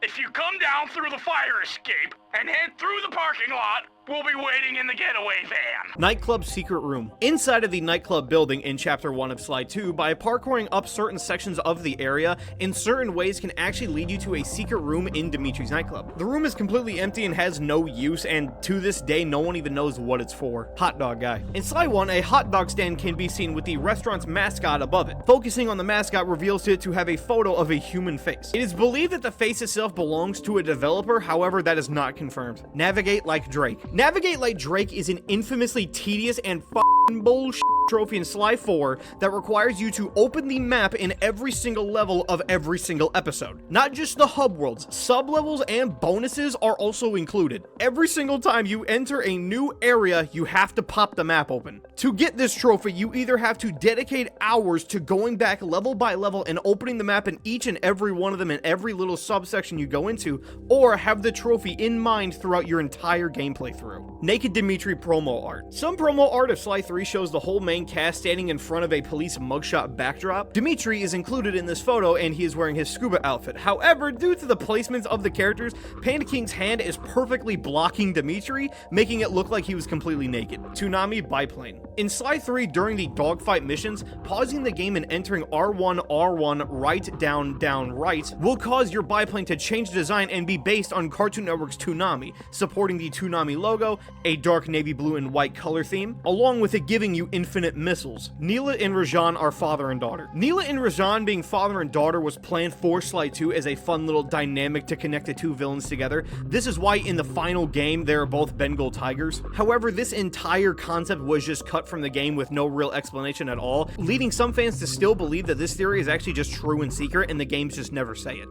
If you come down through the fire escape, and head through the parking lot. We'll be waiting in the getaway van. Nightclub Secret Room. Inside of the nightclub building in Chapter 1 of Sly 2, by parkouring up certain sections of the area, in certain ways can actually lead you to a secret room in Dimitri's nightclub. The room is completely empty and has no use, and to this day, no one even knows what it's for. Hot dog guy. In Sly 1, a hot dog stand can be seen with the restaurant's mascot above it. Focusing on the mascot reveals it to have a photo of a human face. It is believed that the face itself belongs to a developer, however, that is not confirmed. Navigate like Drake. Navigate like Drake is an infamously tedious and f***ing bullshit trophy in Sly 4 that requires you to open the map in every single level of every single episode. Not just the hub worlds, sub-levels and bonuses are also included. Every single time you enter a new area, you have to pop the map open. To get this trophy, you either have to dedicate hours to going back level by level and opening the map in each and every one of them in every little subsection you go into, or have the trophy in mind throughout your entire gameplay through. Naked Dimitri promo art. Some promo art of Sly 3 shows the whole main cast standing in front of a police mugshot backdrop. Dimitri is included in this photo and he is wearing his scuba outfit. However, due to the placements of the characters, Panda King's hand is perfectly blocking Dimitri, making it look like he was completely naked. Toonami biplane. In Sly 3, during the dogfight missions, pausing the game and entering R1, R1, right, down, down, right will cause your biplane to change design and be based on Cartoon Network's Toonami, supporting the Toonami logo, a dark navy blue and white color theme, along with it giving you infinite missiles. Neela and Rajan are father and daughter. Neela and Rajan being father and daughter was planned for Sly 2 as a fun little dynamic to connect the two villains together. This is why in the final game they are both Bengal tigers. However, this entire concept was just cut from the game with no real explanation at all, leading some fans to still believe that this theory is actually just true in secret and the games just never say it.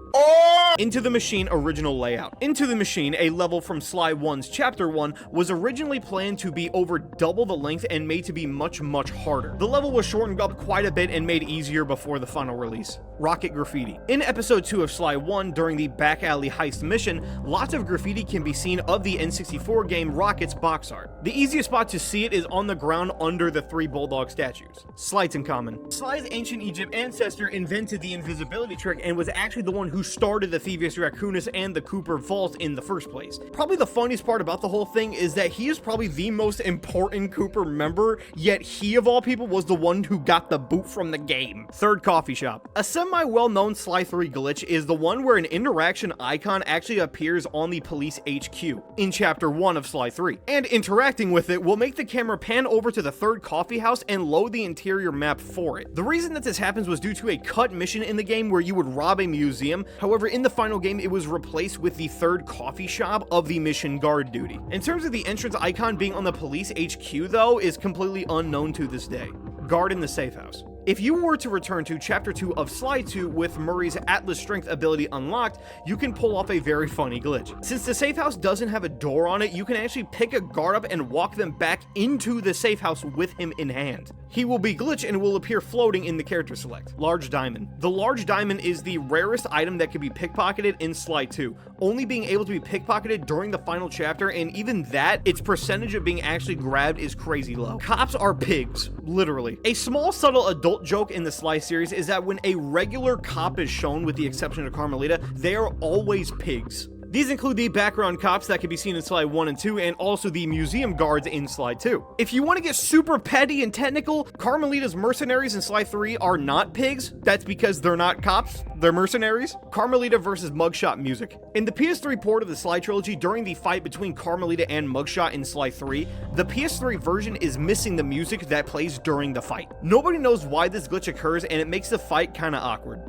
Into the Machine original layout. Into the Machine, a level from Sly 1's Chapter 1, was originally planned to be over double the length and made to be much harder. The level was shortened up quite a bit and made easier before the final release. Rocket graffiti. In episode 2 of Sly 1, during the back alley heist mission, lots of graffiti can be seen of the N64 game Rocket's box art. The easiest spot to see it is on the ground under the 3 bulldog statues. Slights in common. Sly's ancient Egypt ancestor invented the invisibility trick and was actually the one who started the Thievius Raccoonus and the Cooper Vault in the first place. Probably the funniest part about the whole thing is that he is probably the most important Cooper member, yet he of all people was the one who got the boot from the game. Third coffee shop. A semi-well-known Sly 3 glitch is the one where an interaction icon actually appears on the police HQ in Chapter 1 of Sly 3, and interacting with it will make the camera pan over to the third coffee house and load the interior map for it. The reason that this happens was due to a cut mission in the game where you would rob a museum. However, in the final game it was replaced with the third coffee shop of the mission guard duty. In terms of the entrance icon being on the police HQ though, is completely unknown to this day. Guard in the safe house. If you were to return to Chapter 2 of Sly 2 with Murray's Atlas Strength ability unlocked, you can pull off a very funny glitch. Since the safe house doesn't have a door on it, you can actually pick a guard up and walk them back into the safe house with him in hand. He will be glitched and will appear floating in the character select. Large Diamond. The Large Diamond is the rarest item that can be pickpocketed in Sly 2, only being able to be pickpocketed during the final chapter, and even that, its percentage of being actually grabbed is crazy low. Cops are pigs, literally. A small subtle adult joke in the Sly series is that when a regular cop is shown, with the exception of Carmelita, they are always pigs. These include the background cops that can be seen in Sly 1 and 2, and also the museum guards in Sly 2. If you want to get super petty and technical, Carmelita's mercenaries in Sly 3 are not pigs. That's because they're not cops, they're mercenaries. Carmelita versus Mugshot music. In the PS3 port of the Sly trilogy, during the fight between Carmelita and Mugshot in Sly 3, the PS3 version is missing the music that plays during the fight. Nobody knows why this glitch occurs, and it makes the fight kinda awkward.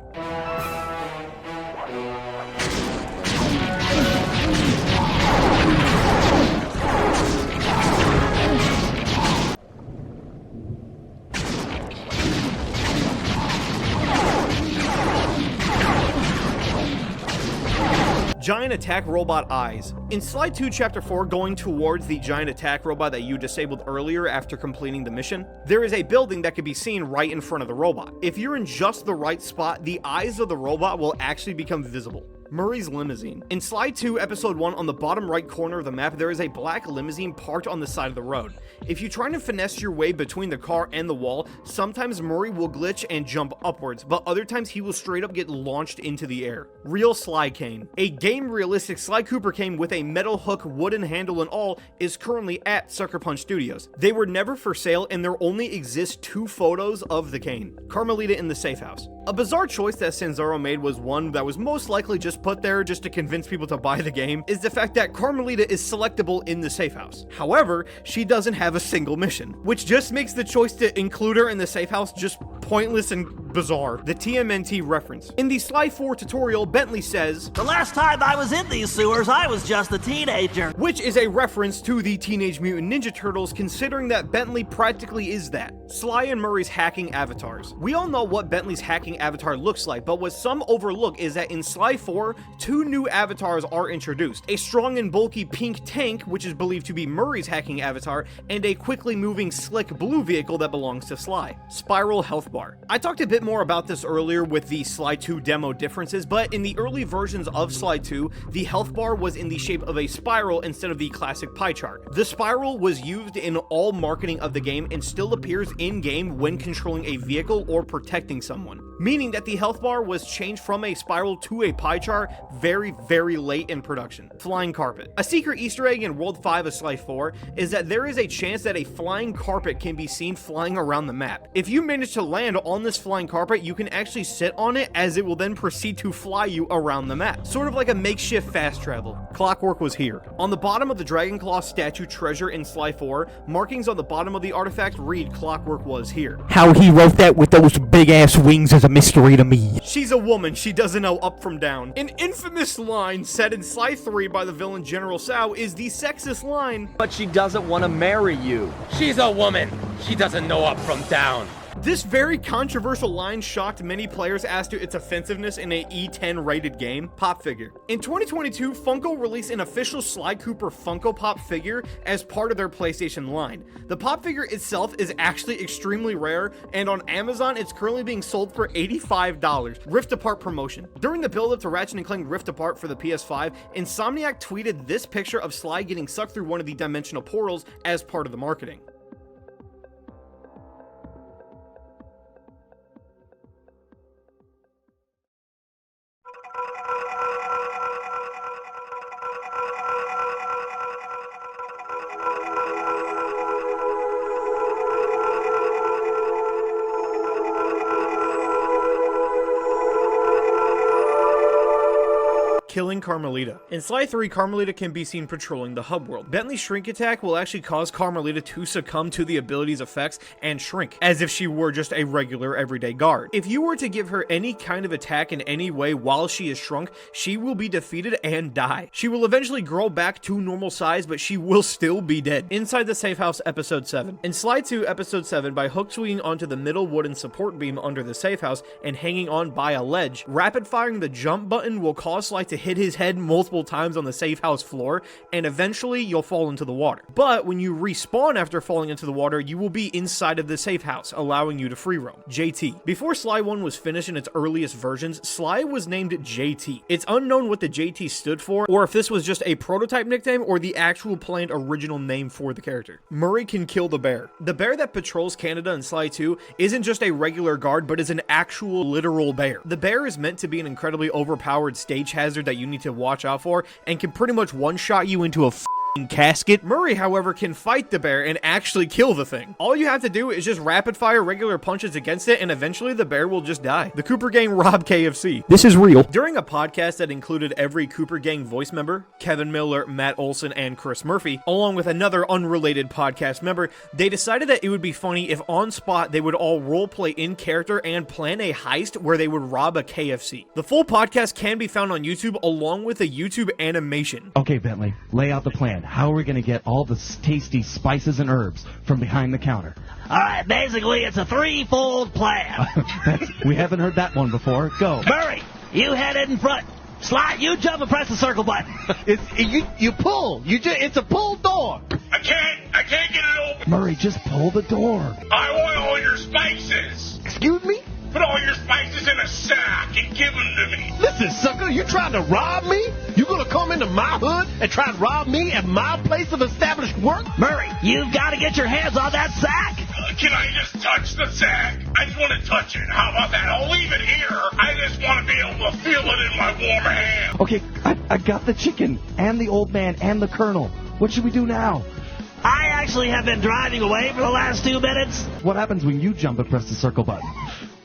Giant attack robot eyes. In Sly 2 Chapter 4, going towards the giant attack robot that you disabled earlier after completing the mission, there is a building that can be seen right in front of the robot. If you're in just the right spot, the eyes of the robot will actually become visible. Murray's limousine. In Slide 2, Episode 1, on the bottom right corner of the map, there is a black limousine parked on the side of the road. If you try to finesse your way between the car and the wall, sometimes Murray will glitch and jump upwards, but other times he will straight up get launched into the air. Real Sly cane. A game-realistic Sly Cooper cane with a metal hook, wooden handle and all is currently at Sucker Punch Studios. They were never for sale, and there only exist 2 photos of the cane. Carmelita in the safe house. A bizarre choice that Sanzaro made was one that was most likely just put there just to convince people to buy the game, is the fact that Carmelita is selectable in the safe house. However, she doesn't have a single mission, which just makes the choice to include her in the safe house just pointless and bizarre. The TMNT reference. In the Sly 4 tutorial, Bentley says, "The last time I was in these sewers, I was just a teenager." Which is a reference to the Teenage Mutant Ninja Turtles, considering that Bentley practically is that. Sly and Murray's hacking avatars. We all know what Bentley's hacking avatar looks like, but what some overlook is that in Sly 4, 2 new avatars are introduced. A strong and bulky pink tank, which is believed to be Murray's hacking avatar, and a quickly moving slick blue vehicle that belongs to Sly. Spiral health bar. I talked a bit more about this earlier with the Sly 2 demo differences, but in the early versions of Sly 2, the health bar was in the shape of a spiral instead of the classic pie chart. The spiral was used in all marketing of the game and still appears in-game when controlling a vehicle or protecting someone, meaning that the health bar was changed from a spiral to a pie chart very, very late in production. Flying carpet. A secret Easter egg in World 5 of Sly 4 is that there is a chance that a flying carpet can be seen flying around the map. If you manage to land on this flying carpet, you can actually sit on it as it will then proceed to fly you around the map. Sort of like a makeshift fast travel. Clockwork was here. On the bottom of the Dragonclaw statue treasure in Sly 4, markings on the bottom of the artifact read Clockwork was here. How he wrote that with those big ass wings is a mystery to me. She's a woman, she doesn't know up from down. An infamous line said in Sly 3 by the villain General Tsao is the sexist line. But she doesn't want to marry you. She's a woman. She doesn't know up from down. This very controversial line shocked many players as to its offensiveness in a E10 rated game. Pop figure. In 2022, Funko released an official Sly Cooper Funko Pop figure as part of their PlayStation line. The pop figure itself is actually extremely rare, and on Amazon it's currently being sold for $85. Rift Apart promotion. During the build-up to Ratchet & Clank Rift Apart for the PS5, Insomniac tweeted this picture of Sly getting sucked through one of the dimensional portals as part of the marketing. Killing Carmelita. In Sly 3, Carmelita can be seen patrolling the hub world. Bentley's shrink attack will actually cause Carmelita to succumb to the ability's effects and shrink, as if she were just a regular everyday guard. If you were to give her any kind of attack in any way while she is shrunk, she will be defeated and die. She will eventually grow back to normal size, but she will still be dead. Inside the Safe House, Episode 7. In Sly 2, Episode 7, by hook swinging onto the middle wooden support beam under the safe house and hanging on by a ledge, rapid firing the jump button will cause Sly to hit his head multiple times on the safe house floor, and eventually you'll fall into the water. But when you respawn after falling into the water, you will be inside of the safe house, allowing you to free roam. JT. Before Sly 1 was finished in its earliest versions, Sly was named JT. It's unknown what the JT stood for, or if this was just a prototype nickname or the actual planned original name for the character. Murray can kill the bear. The bear that patrols Canada in Sly 2 isn't just a regular guard, but is an actual literal bear. The bear is meant to be an incredibly overpowered stage hazard that you need to watch out for, and can pretty much one-shot you into a casket. Murray, however, can fight the bear and actually kill the thing. All you have to do is just rapid fire regular punches against it, and eventually the bear will just die. The Cooper Gang robbed KFC. This is real. During a podcast that included every Cooper Gang voice member, Kevin Miller, Matt Olson, and Chris Murphy, along with another unrelated podcast member, they decided that it would be funny if on spot they would all roleplay in character and plan a heist where they would rob a KFC. The full podcast can be found on YouTube along with a YouTube animation. Okay, Bentley, lay out the plan. How are we going to get all the tasty spices and herbs from behind the counter? All right, basically, it's a threefold plan. We haven't heard that one before. Go. Murray, you head in front. Sly, you jump and press the circle button. You pull. It's a pull door. I can't get it open. Murray, just pull the door. I want all your spices. Excuse me? Put all your spices in a sack and give them to me. Listen, sucker, are you trying to rob me? You gonna come into my hood and try and rob me at my place of established work? Murray, you've got to get your hands on that sack. Can I just touch the sack? I just want to touch it. How about that? I'll leave it here. I just want to be able to feel it in my warm hand. Okay, I got the chicken and the old man and the colonel. What should we do now? I actually have been driving away for the last 2 minutes. What happens when you jump and press the circle button?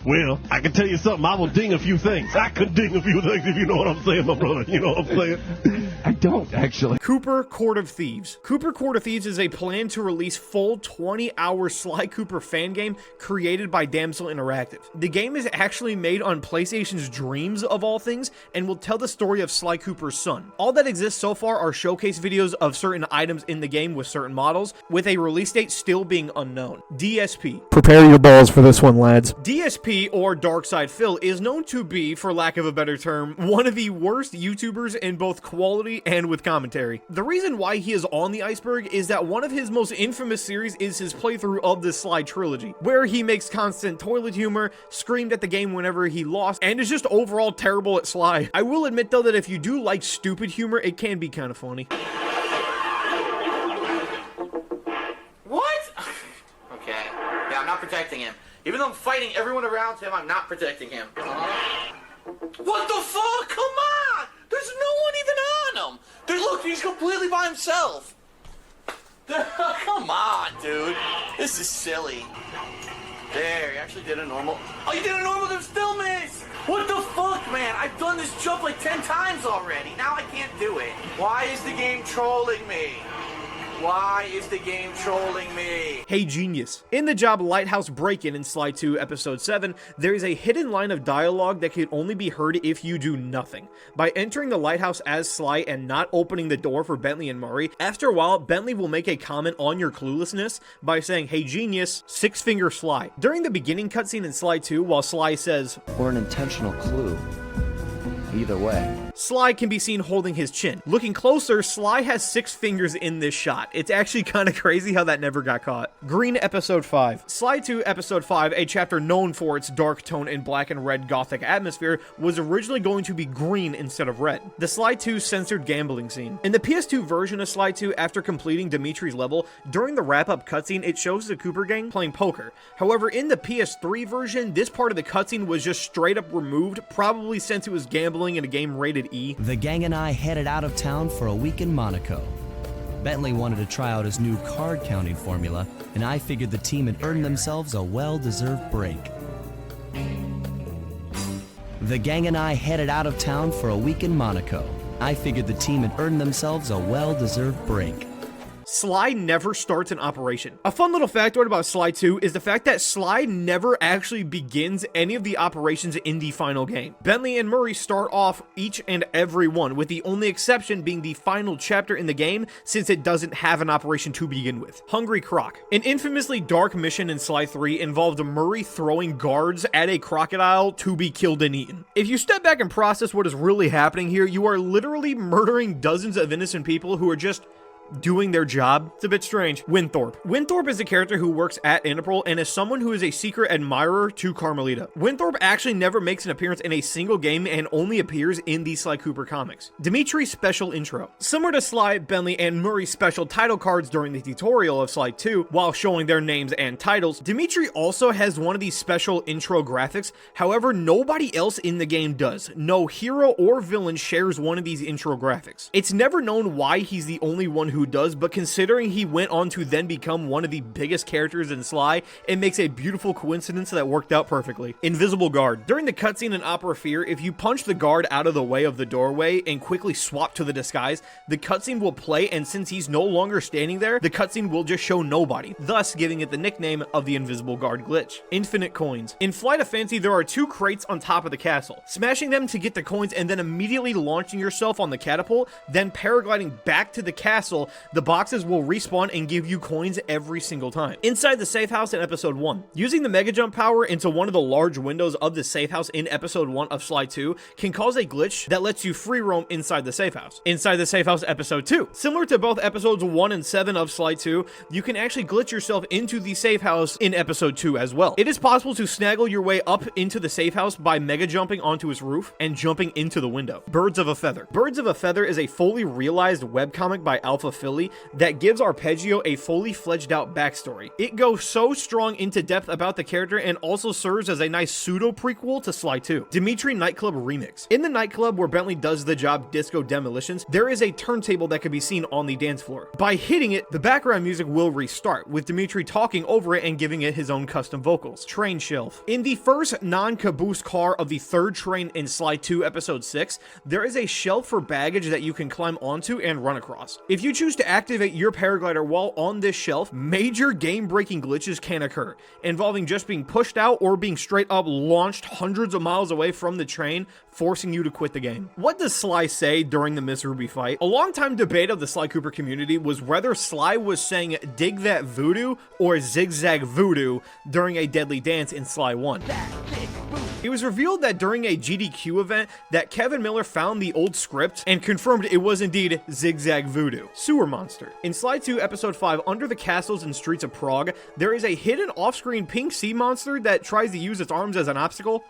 Well, I can tell you something. I will ding a few things. I could ding a few things if you know what I'm saying, my brother. You know what I'm saying? I don't, actually. Cooper Court of Thieves. Cooper Court of Thieves is a plan to release full 20-hour Sly Cooper fan game created by Damsel Interactive. The game is actually made on PlayStation's Dreams, of all things, and will tell the story of Sly Cooper's son. All that exists so far are showcase videos of certain items in the game with certain models, with a release date still being unknown. DSP. Prepare your balls for this one, lads. DSP, or Darkside Phil, is known to be, for lack of a better term, one of the worst YouTubers in both quality and with commentary. The reason why he is on the Iceberg is that one of his most infamous series is his playthrough of the Sly trilogy, where he makes constant toilet humor, screamed at the game whenever he lost, and is just overall terrible at Sly. I will admit though that if you do like stupid humor, it can be kind of funny. What? Okay. Yeah, I'm not protecting him. Even though I'm fighting everyone around him, I'm not protecting him. What the fuck? Come on! There's no one even on him! Dude, look, he's completely by himself! Come on, dude. This is silly. There, he actually did a normal... Oh, you did a normal, there's still miss! What the fuck, man? I've done this jump like 10 times already. Now I can't do it. Why is the game trolling me? Why is the game trolling me? Hey Genius. In the job Lighthouse Break-In in Sly 2 Episode 7, there is a hidden line of dialogue that can only be heard if you do nothing. By entering the lighthouse as Sly and not opening the door for Bentley and Murray, after a while, Bentley will make a comment on your cluelessness by saying, "Hey Genius, 6-finger Sly." During the beginning cutscene in Sly 2, while Sly says, "Or an intentional clue. Either way." Sly can be seen holding his chin. Looking closer, Sly has 6 fingers in this shot. It's actually kind of crazy how that never got caught. Green Episode 5. Sly 2 Episode 5, a chapter known for its dark tone and black and red gothic atmosphere, was originally going to be green instead of red. The Sly 2 censored gambling scene. In the PS2 version of Sly 2, after completing Dimitri's level, during the wrap-up cutscene, it shows the Cooper gang playing poker. However, in the PS3 version, this part of the cutscene was just straight up removed, probably since it was gambling in a game rated E. The gang and I headed out of town for a week in Monaco. Bentley wanted to try out his new card counting formula, and I figured the team had earned themselves a well-deserved break. The gang and I headed out of town for a week in Monaco. I figured the team had earned themselves a well-deserved break. Sly never starts an operation. A fun little factoid about Sly 2 is the fact that Sly never actually begins any of the operations in the final game. Bentley and Murray start off each and every one, with the only exception being the final chapter in the game, since it doesn't have an operation to begin with. Hungry Croc. An infamously dark mission in Sly 3 involved Murray throwing guards at a crocodile to be killed and eaten. If you step back and process what is really happening here, you are literally murdering dozens of innocent people who are just doing their job. It's a bit strange. Winthorpe. Winthorpe is a character who works at Interpol and is someone who is a secret admirer to Carmelita. Winthorpe actually never makes an appearance in a single game and only appears in the Sly Cooper comics. Dimitri's special intro. Similar to Sly, Bentley, and Murray's special title cards during the tutorial of Sly 2, while showing their names and titles, Dimitri also has one of these special intro graphics. However, nobody else in the game does. No hero or villain shares one of these intro graphics. It's never known why he's the only one who does, but considering he went on to then become one of the biggest characters in Sly, it makes a beautiful coincidence that worked out perfectly. Invisible Guard. During the cutscene in Opera Fear, if you punch the guard out of the way of the doorway and quickly swap to the disguise, the cutscene will play, and since he's no longer standing there, the cutscene will just show nobody, thus giving it the nickname of the Invisible Guard glitch. Infinite Coins. In Flight of Fancy, there are 2 crates on top of the castle. Smashing them to get the coins and then immediately launching yourself on the catapult, then paragliding back to the castle kill, the boxes will respawn and give you coins every single time. Inside the safe house in episode 1, using the mega jump power into one of the large windows of the safe house in episode 1 of Sly 2 can cause a glitch that lets you free roam inside the safe house. Inside the safe house episode 2, similar to both episodes 1 and 7 of Sly 2, you can actually glitch yourself into the safe house in episode 2 as well. It is possible to snaggle your way up into the safe house by mega jumping onto its roof and jumping into the window. Birds of a Feather. Birds of a Feather is a fully realized webcomic by Alpha Philly that gives Arpeggio a fully fledged out backstory. It goes so strong into depth about the character and also serves as a nice pseudo prequel to Sly 2. Dimitri Nightclub Remix. In the nightclub where Bentley does the job Disco Demolitions, there is a turntable that can be seen on the dance floor. By hitting it, the background music will restart, with Dimitri talking over it and giving it his own custom vocals. Train Shelf. In the first non-caboose car of the third train in Sly 2 episode 6, there is a shelf for baggage that you can climb onto and run across. If you choose to activate your paraglider while on this shelf, major game-breaking glitches can occur, involving just being pushed out or being straight up launched hundreds of miles away from the train, forcing you to quit the game. What does Sly say during the Miss Ruby fight? A long-time debate of the Sly Cooper community was whether Sly was saying "dig that voodoo" or "zigzag voodoo" during a deadly dance in Sly 1. It was revealed that during a GDQ event that Kevin Miller found the old script and confirmed it was indeed Zigzag Voodoo. Sewer Monster. In Sly 2 episode 5, under the castles and streets of Prague, there is a hidden off-screen pink sea monster that tries to use its arms as an obstacle,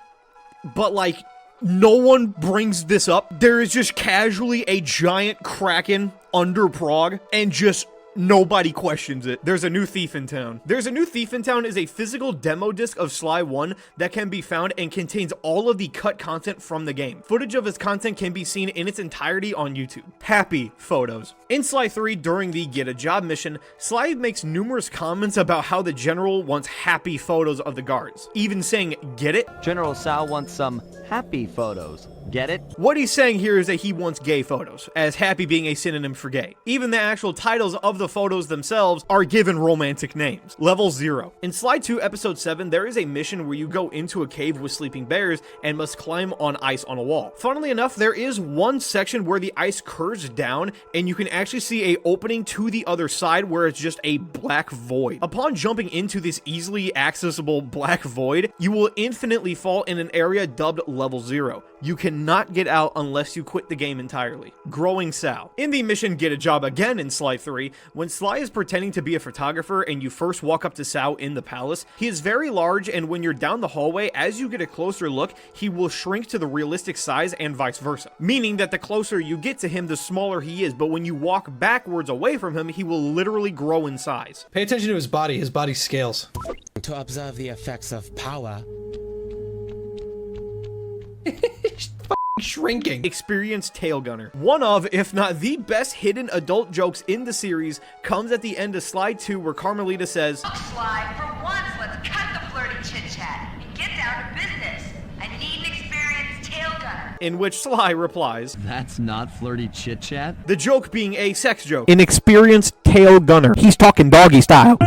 but like, no one brings this up. There is just casually a giant kraken under Prague, and just nobody questions it. There's a new thief in town. There's a new thief in town is a physical demo disc of Sly 1 that can be found and contains all of the cut content from the game. Footage of his content can be seen in its entirety on YouTube. Happy photos. In Sly 3, during the Get a Job mission, Sly makes numerous comments about how the general wants happy photos of the guards, even saying, "Get it?" General Sal wants some happy photos. Get it? What he's saying here is that he wants gay photos, as happy being a synonym for gay. Even the actual titles of the photos themselves are given romantic names. Level 0. In Sly 2 episode 7, there is a mission where you go into a cave with sleeping bears and must climb on ice on a wall. Funnily enough, there is one section where the ice curves down and you can actually see a opening to the other side where it's just a black void. Upon jumping into this easily accessible black void, you will infinitely fall in an area dubbed Level 0. You cannot get out unless you quit the game entirely. Growing Sal. In the mission Get a Job Again in Sly 3, when Sly is pretending to be a photographer and you first walk up to Sal in the palace, he is very large, and when you're down the hallway, as you get a closer look, he will shrink to the realistic size and vice versa. Meaning that the closer you get to him, the smaller he is, but when you walk backwards away from him, he will literally grow in size. Pay attention to his body scales. To observe the effects of power. Shrinking. Experienced Tail Gunner. One of, if not the best hidden adult jokes in the series comes at the end of Sly 2 where Carmelita says, Sly, for once, let's cut the flirty chit-chat and get down to business. I need an experienced tail gunner. In which Sly replies, "That's not flirty chit-chat." The joke being a sex joke. Inexperienced tail gunner. He's talking doggy style.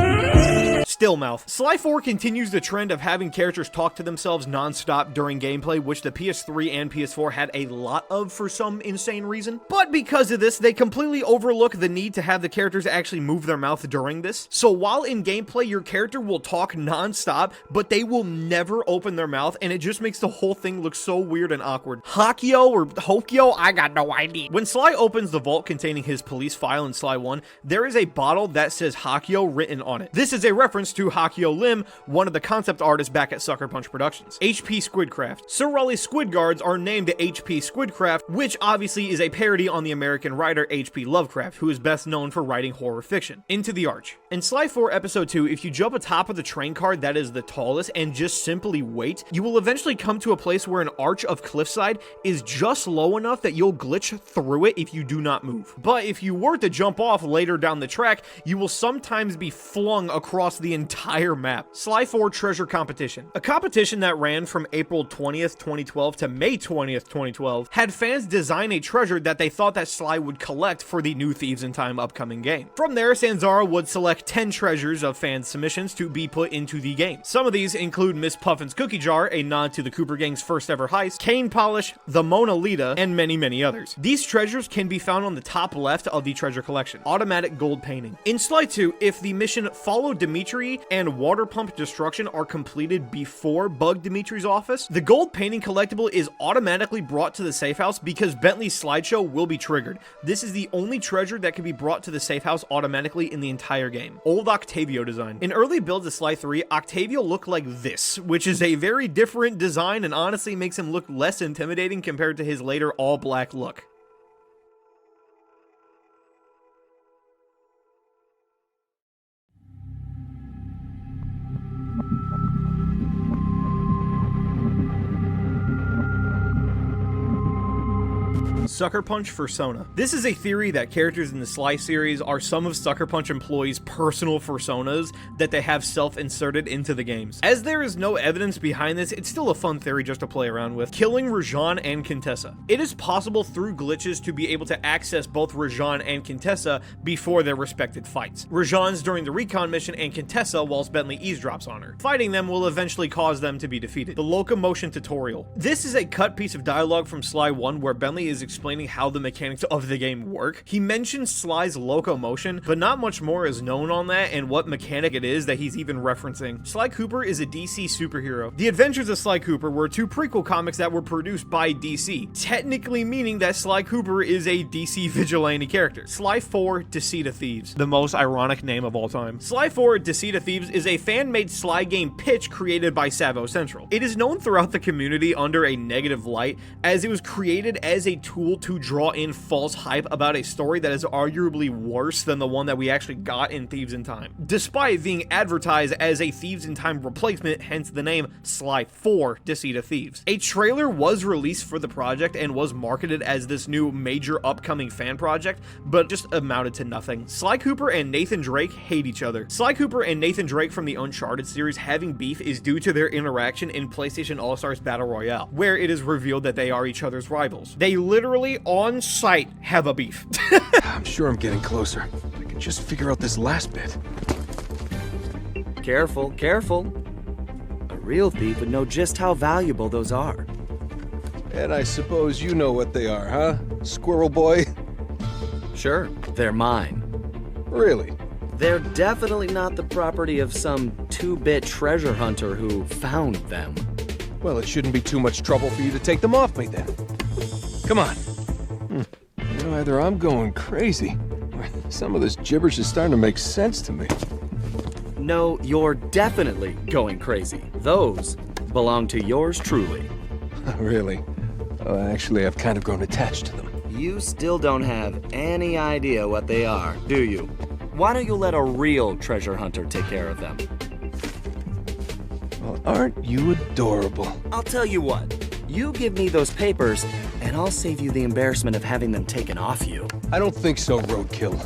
Stillmouth. Sly 4 continues the trend of having characters talk to themselves non-stop during gameplay, which the PS3 and PS4 had a lot of for some insane reason. But because of this, they completely overlook the need to have the characters actually move their mouth during this. So while in gameplay, your character will talk non-stop, but they will never open their mouth, and it just makes the whole thing look so weird and awkward. Hakio or Hokyo, I got no idea. When Sly opens the vault containing his police file in Sly 1, there is a bottle that says Hakio written on it. This is a reference to Hakio Lim, one of the concept artists back at Sucker Punch Productions. HP Squidcraft. Sir Raleigh's Squid Guards are named HP Squidcraft, which obviously is a parody on the American writer HP Lovecraft, who is best known for writing horror fiction. Into the Arch. In Sly 4 Episode 2, if you jump atop of the train car that is the tallest and just simply wait, you will eventually come to a place where an arch of cliffside is just low enough that you'll glitch through it if you do not move. But if you were to jump off later down the track, you will sometimes be flung across the entire map. Sly 4 Treasure Competition. A competition that ran from April 20th, 2012 to May 20th, 2012, had fans design a treasure that they thought that Sly would collect for the new Thieves in Time upcoming game. From there, Sanzara would select 10 treasures of fan submissions to be put into the game. Some of these include Miss Puffin's Cookie Jar, a nod to the Cooper Gang's first ever heist, Cane Polish, the Mona Lisa, and many others. These treasures can be found on the top left of the treasure collection. Automatic gold painting. In Sly 2, if the mission Follow Dimitri and Water Pump Destruction are completed before Bug Dimitri's office, the gold painting collectible is automatically brought to the safe house because Bentley's slideshow will be triggered. This is the only treasure that can be brought to the safe house automatically in the entire game. Old Octavio design. In early builds of Sly 3, Octavio looked like this, which is a very different design and honestly makes him look less intimidating compared to his later all-black look. Sucker Punch Fursona. This is a theory that characters in the Sly series are some of Sucker Punch employees' personal personas that they have self-inserted into the games. As there is no evidence behind this, it's still a fun theory just to play around with. Killing Rajan and Contessa. It is possible through glitches to be able to access both Rajan and Contessa before their respective fights. Rajan's during the recon mission and Contessa whilst Bentley eavesdrops on her. Fighting them will eventually cause them to be defeated. The Locomotion Tutorial. This is a cut piece of dialogue from Sly 1 where Bentley is explaining how the mechanics of the game work. He mentions Sly's locomotion, but not much more is known on that and what mechanic it is that he's even referencing. Sly Cooper is a DC superhero. The Adventures of Sly Cooper were two prequel comics that were produced by DC, technically meaning that Sly Cooper is a DC vigilante character. Sly 4 Deceit of Thieves, the most ironic name of all time. Sly 4 Deceit of Thieves is a fan-made Sly game pitch created by Savo Central. It is known throughout the community under a negative light as it was created as a tool to draw in false hype about a story that is arguably worse than the one that we actually got in Thieves in Time, despite being advertised as a Thieves in Time replacement, hence the name Sly 4 Deceit of Thieves. A trailer was released for the project and was marketed as this new major upcoming fan project, but just amounted to nothing. Sly Cooper and Nathan Drake hate each other. Sly Cooper and Nathan Drake from the Uncharted series having beef is due to their interaction in PlayStation All-Stars Battle Royale, where it is revealed that they are each other's rivals. They literally on site have a beef. I'm sure I'm getting closer. I can just figure out this last bit. Careful, careful. A real thief would know just how valuable those are. And I suppose you know what they are, huh? Squirrel Boy? Sure, they're mine. Really? They're definitely not the property of some 2-bit treasure hunter who found them. Well, it shouldn't be too much trouble for you to take them off me then. Come on. You know, either I'm going crazy, or some of this gibberish is starting to make sense to me. No, you're definitely going crazy. Those belong to yours truly. Really? Actually, I've kind of grown attached to them. You still don't have any idea what they are, do you? Why don't you let a real treasure hunter take care of them? Well, aren't you adorable? I'll tell you what. You give me those papers, and I'll save you the embarrassment of having them taken off you. I don't think so, Roadkill.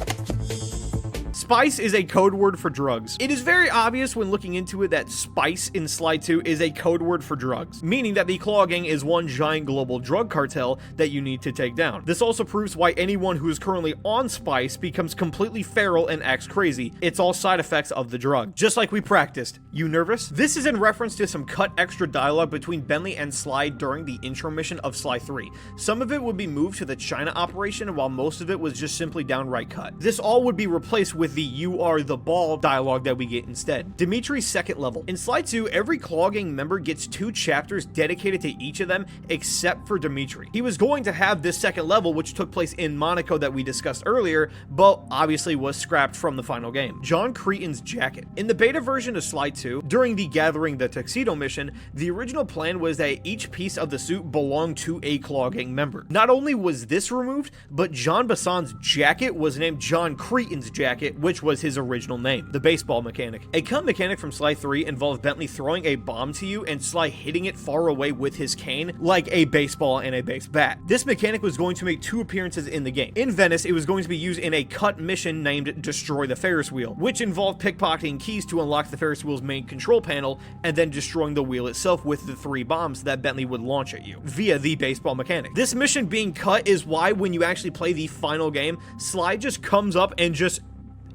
Spice is a code word for drugs. It is very obvious when looking into it that Spice in Sly 2 is a code word for drugs, meaning that the Claw Gang is one giant global drug cartel that you need to take down. This also proves why anyone who is currently on Spice becomes completely feral and acts crazy. It's all side effects of the drug, just like we practiced. You nervous? This is in reference to some cut extra dialogue between Bentley and Sly during the intro mission of Sly 3. Some of it would be moved to the China operation, while most of it was just simply downright cut. This all would be replaced with the "you are the ball" dialogue that we get instead. Dimitri's second level. In Sly 2, every Claw Gang member gets 2 chapters dedicated to each of them except for Dimitri. He was going to have this second level, which took place in Monaco that we discussed earlier, but obviously was scrapped from the final game. John Cretan's jacket. In the beta version of Sly 2, during the Gathering the Tuxedo mission, the original plan was that each piece of the suit belonged to a Claw Gang member. Not only was this removed, but John Bassan's jacket was named John Cretan's jacket, it, which was his original name, the baseball mechanic. A cut mechanic from Sly 3 involved Bentley throwing a bomb to you and Sly hitting it far away with his cane like a baseball and a base bat. This mechanic was going to make 2 appearances in the game. In Venice, it was going to be used in a cut mission named Destroy the Ferris Wheel, which involved pickpocketing keys to unlock the Ferris wheel's main control panel and then destroying the wheel itself with the 3 bombs that Bentley would launch at you via the baseball mechanic. This mission being cut is why when you actually play the final game, Sly just comes up and just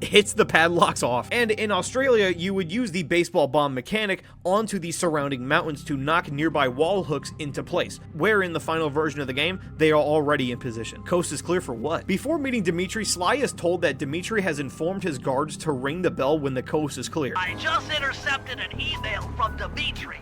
hits the padlocks off. And in Australia, you would use the baseball bomb mechanic onto the surrounding mountains to knock nearby wall hooks into place, where in the final version of the game, they are already in position. Coast is clear for what? Before meeting Dimitri, Sly is told that Dimitri has informed his guards to ring the bell when the coast is clear. I just intercepted an email from Dimitri.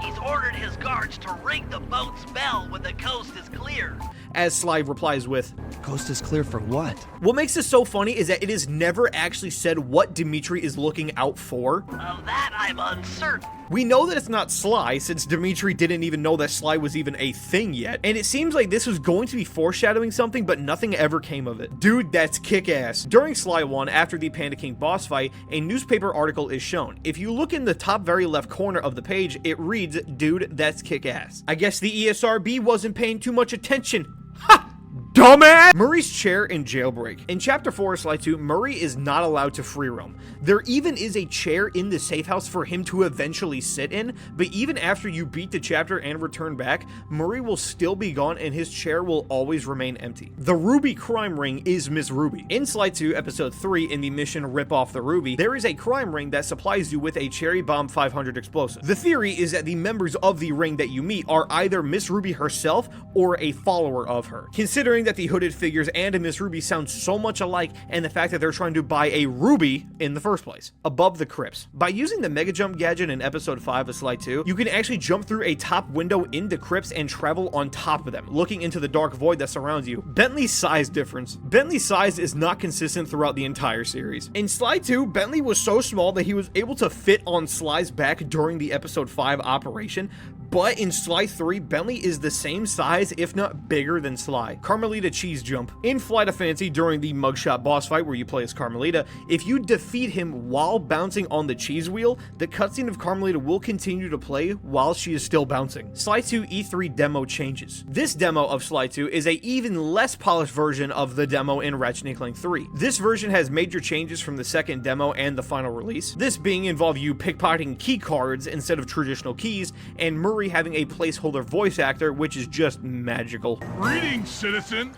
He's ordered his guards to ring the boat's bell when the coast is clear. As Sly replies with, "Coast is clear for what?" What makes this so funny is that it is never actually said what Dimitri is looking out for. Of that, I'm uncertain. We know that it's not Sly, since Dimitri didn't even know that Sly was even a thing yet, and it seems like this was going to be foreshadowing something, but nothing ever came of it. Dude, that's kick-ass. During Sly 1, after the Panda King boss fight, a newspaper article is shown. If you look in the top very left corner of the page, it reads, "Dude, that's kick-ass." I guess the ESRB wasn't paying too much attention. Ha! Dumbass! Murray's chair in Jailbreak. In Chapter 4 of Sly 2, Murray is not allowed to free roam. There even is a chair in the safe house for him to eventually sit in, but even after you beat the chapter and return back, Murray will still be gone and his chair will always remain empty. The Ruby crime ring is Miss Ruby. In Sly 2, Episode 3, in the mission Rip Off the Ruby, there is a crime ring that supplies you with a Cherry Bomb 500 explosive. The theory is that the members of the ring that you meet are either Miss Ruby herself or a follower of her. Considering that the hooded figures and Miss Ruby sound so much alike, and the fact that they're trying to buy a ruby in the first place. Above the crypts. By using the Mega Jump gadget in Episode 5 of Sly 2, you can actually jump through a top window into crypts and travel on top of them, looking into the dark void that surrounds you. Bentley's size difference. Bentley's size is not consistent throughout the entire series. In Sly 2, Bentley was so small that he was able to fit on Sly's back during the Episode 5 operation, but in Sly 3, Bentley is the same size, if not bigger than Sly. Carmelita cheese jump. In Flight of Fancy, during the mugshot boss fight where you play as Carmelita, if you defeat him while bouncing on the cheese wheel, the cutscene of Carmelita will continue to play while she is still bouncing. Sly 2 E3 demo changes. This demo of Sly 2 is a even less polished version of the demo in Ratchet & Clank 3. This version has major changes from the second demo and the final release. This being involve you pickpocketing key cards instead of traditional keys, and Murray having a placeholder voice actor, which is just magical. Greetings, citizen.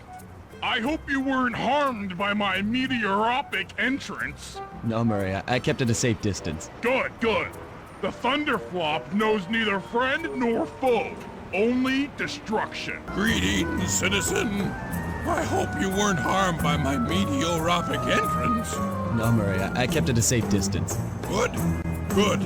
I hope you weren't harmed by my meteoropic entrance. No, Murray, I kept at a safe distance. Good, good. The Thunderflop knows neither friend nor foe, only destruction. Greetings, citizen. I hope you weren't harmed by my meteoropic entrance. No, Murray, I kept at a safe distance. Good, good.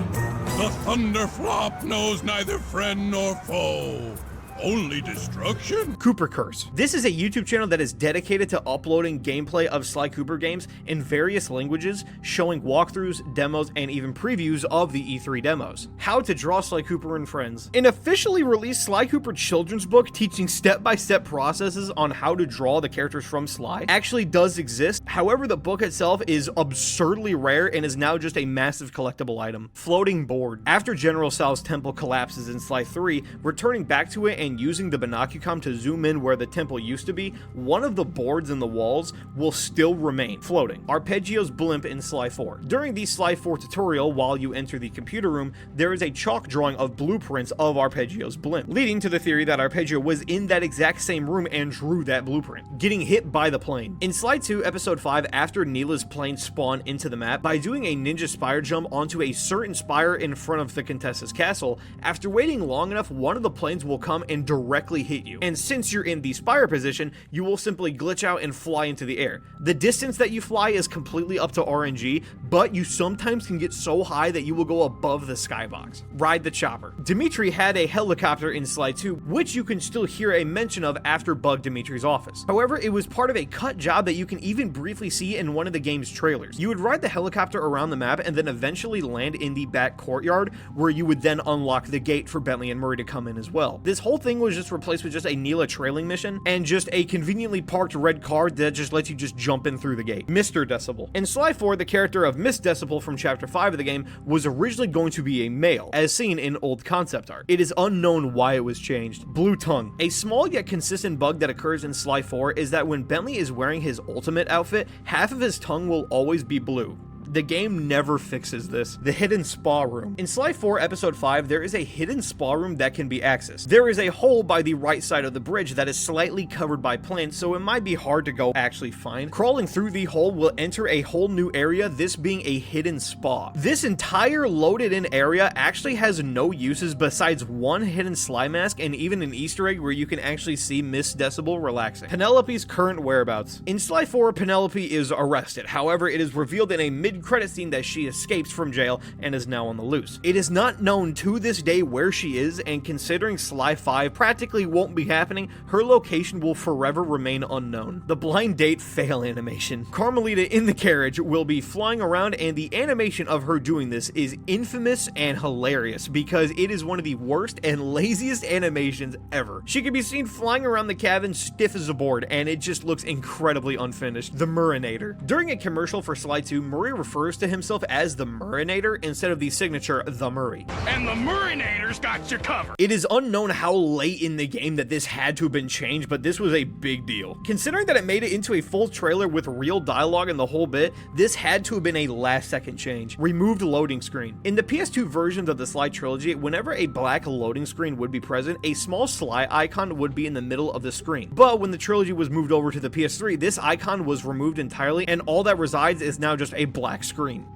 The Thunderflop knows neither friend nor foe, only destruction? Cooper Curse. This is a YouTube channel that is dedicated to uploading gameplay of Sly Cooper games in various languages, showing walkthroughs, demos, and even previews of the E3 demos. How to draw Sly Cooper and Friends. An officially released Sly Cooper children's book teaching step-by-step processes on how to draw the characters from Sly actually does exist. However, the book itself is absurdly rare and is now just a massive collectible item. Floating board. After General Sal's temple collapses in Sly 3, returning back to it and using the binocucom to zoom in where the temple used to be, one of the boards in the walls will still remain floating. Arpeggio's blimp in Sly 4. During the Sly 4 tutorial, while you enter the computer room, there is a chalk drawing of blueprints of Arpeggio's blimp, leading to the theory that Arpeggio was in that exact same room and drew that blueprint, getting hit by the plane. In Sly 2 Episode 5, after Neela's plane spawned into the map, by doing a ninja spire jump onto a certain spire in front of the Contessa's castle, after waiting long enough, one of the planes will come and directly hit you. And since you're in the spire position, you will simply glitch out and fly into the air. The distance that you fly is completely up to RNG, but you sometimes can get so high that you will go above the skybox. Ride the chopper. Dimitri had a helicopter in Sly 2, which you can still hear a mention of after Bug Dimitri's office. However, it was part of a cut job that you can even briefly see in one of the game's trailers. You would ride the helicopter around the map and then eventually land in the back courtyard, where you would then unlock the gate for Bentley and Murray to come in as well. This whole thing was just replaced with just a Neela trailing mission and just a conveniently parked red car that just lets you just jump in through the gate. Mr. Decibel. In Sly 4, the character of Miss Decibel from Chapter 5 of the game was originally going to be a male, as seen in old concept art. It is unknown why it was changed. Blue tongue. A small yet consistent bug that occurs in Sly 4 is that when Bentley is wearing his ultimate outfit, half of his tongue will always be blue. The game never fixes this. The hidden spa room. In Sly 4 episode 5, there is a hidden spa room that can be accessed. There is a hole by the right side of the bridge that is slightly covered by plants, so it might be hard to go actually find. Crawling through the hole will enter a whole new area, this being a hidden spa. This entire loaded in area actually has no uses besides one hidden Sly mask and even an Easter egg where you can actually see Miss Decibel relaxing. Penelope's current whereabouts. In Sly 4, Penelope is arrested. However, it is revealed in a mid-credit scene that she escapes from jail and is now on the loose. It is not known to this day where she is, and considering Sly 5 practically won't be happening, her location will forever remain unknown. The blind date fail animation. Carmelita in the carriage will be flying around, and the animation of her doing this is infamous and hilarious because it is one of the worst and laziest animations ever. She can be seen flying around the cabin stiff as a board, and it just looks incredibly unfinished. The Murinator. During a commercial for Sly 2, Murray refers to himself as the Murinator instead of the signature The Murray. And the Murinator's got you covered. It is unknown how late in the game that this had to have been changed, but this was a big deal. Considering that it made it into a full trailer with real dialogue and the whole bit, this had to have been a last second change. Removed loading screen. In the PS2 versions of the Sly trilogy, whenever a black loading screen would be present, a small Sly icon would be in the middle of the screen. But when the trilogy was moved over to the PS3, this icon was removed entirely, and all that resides is now just a black screen.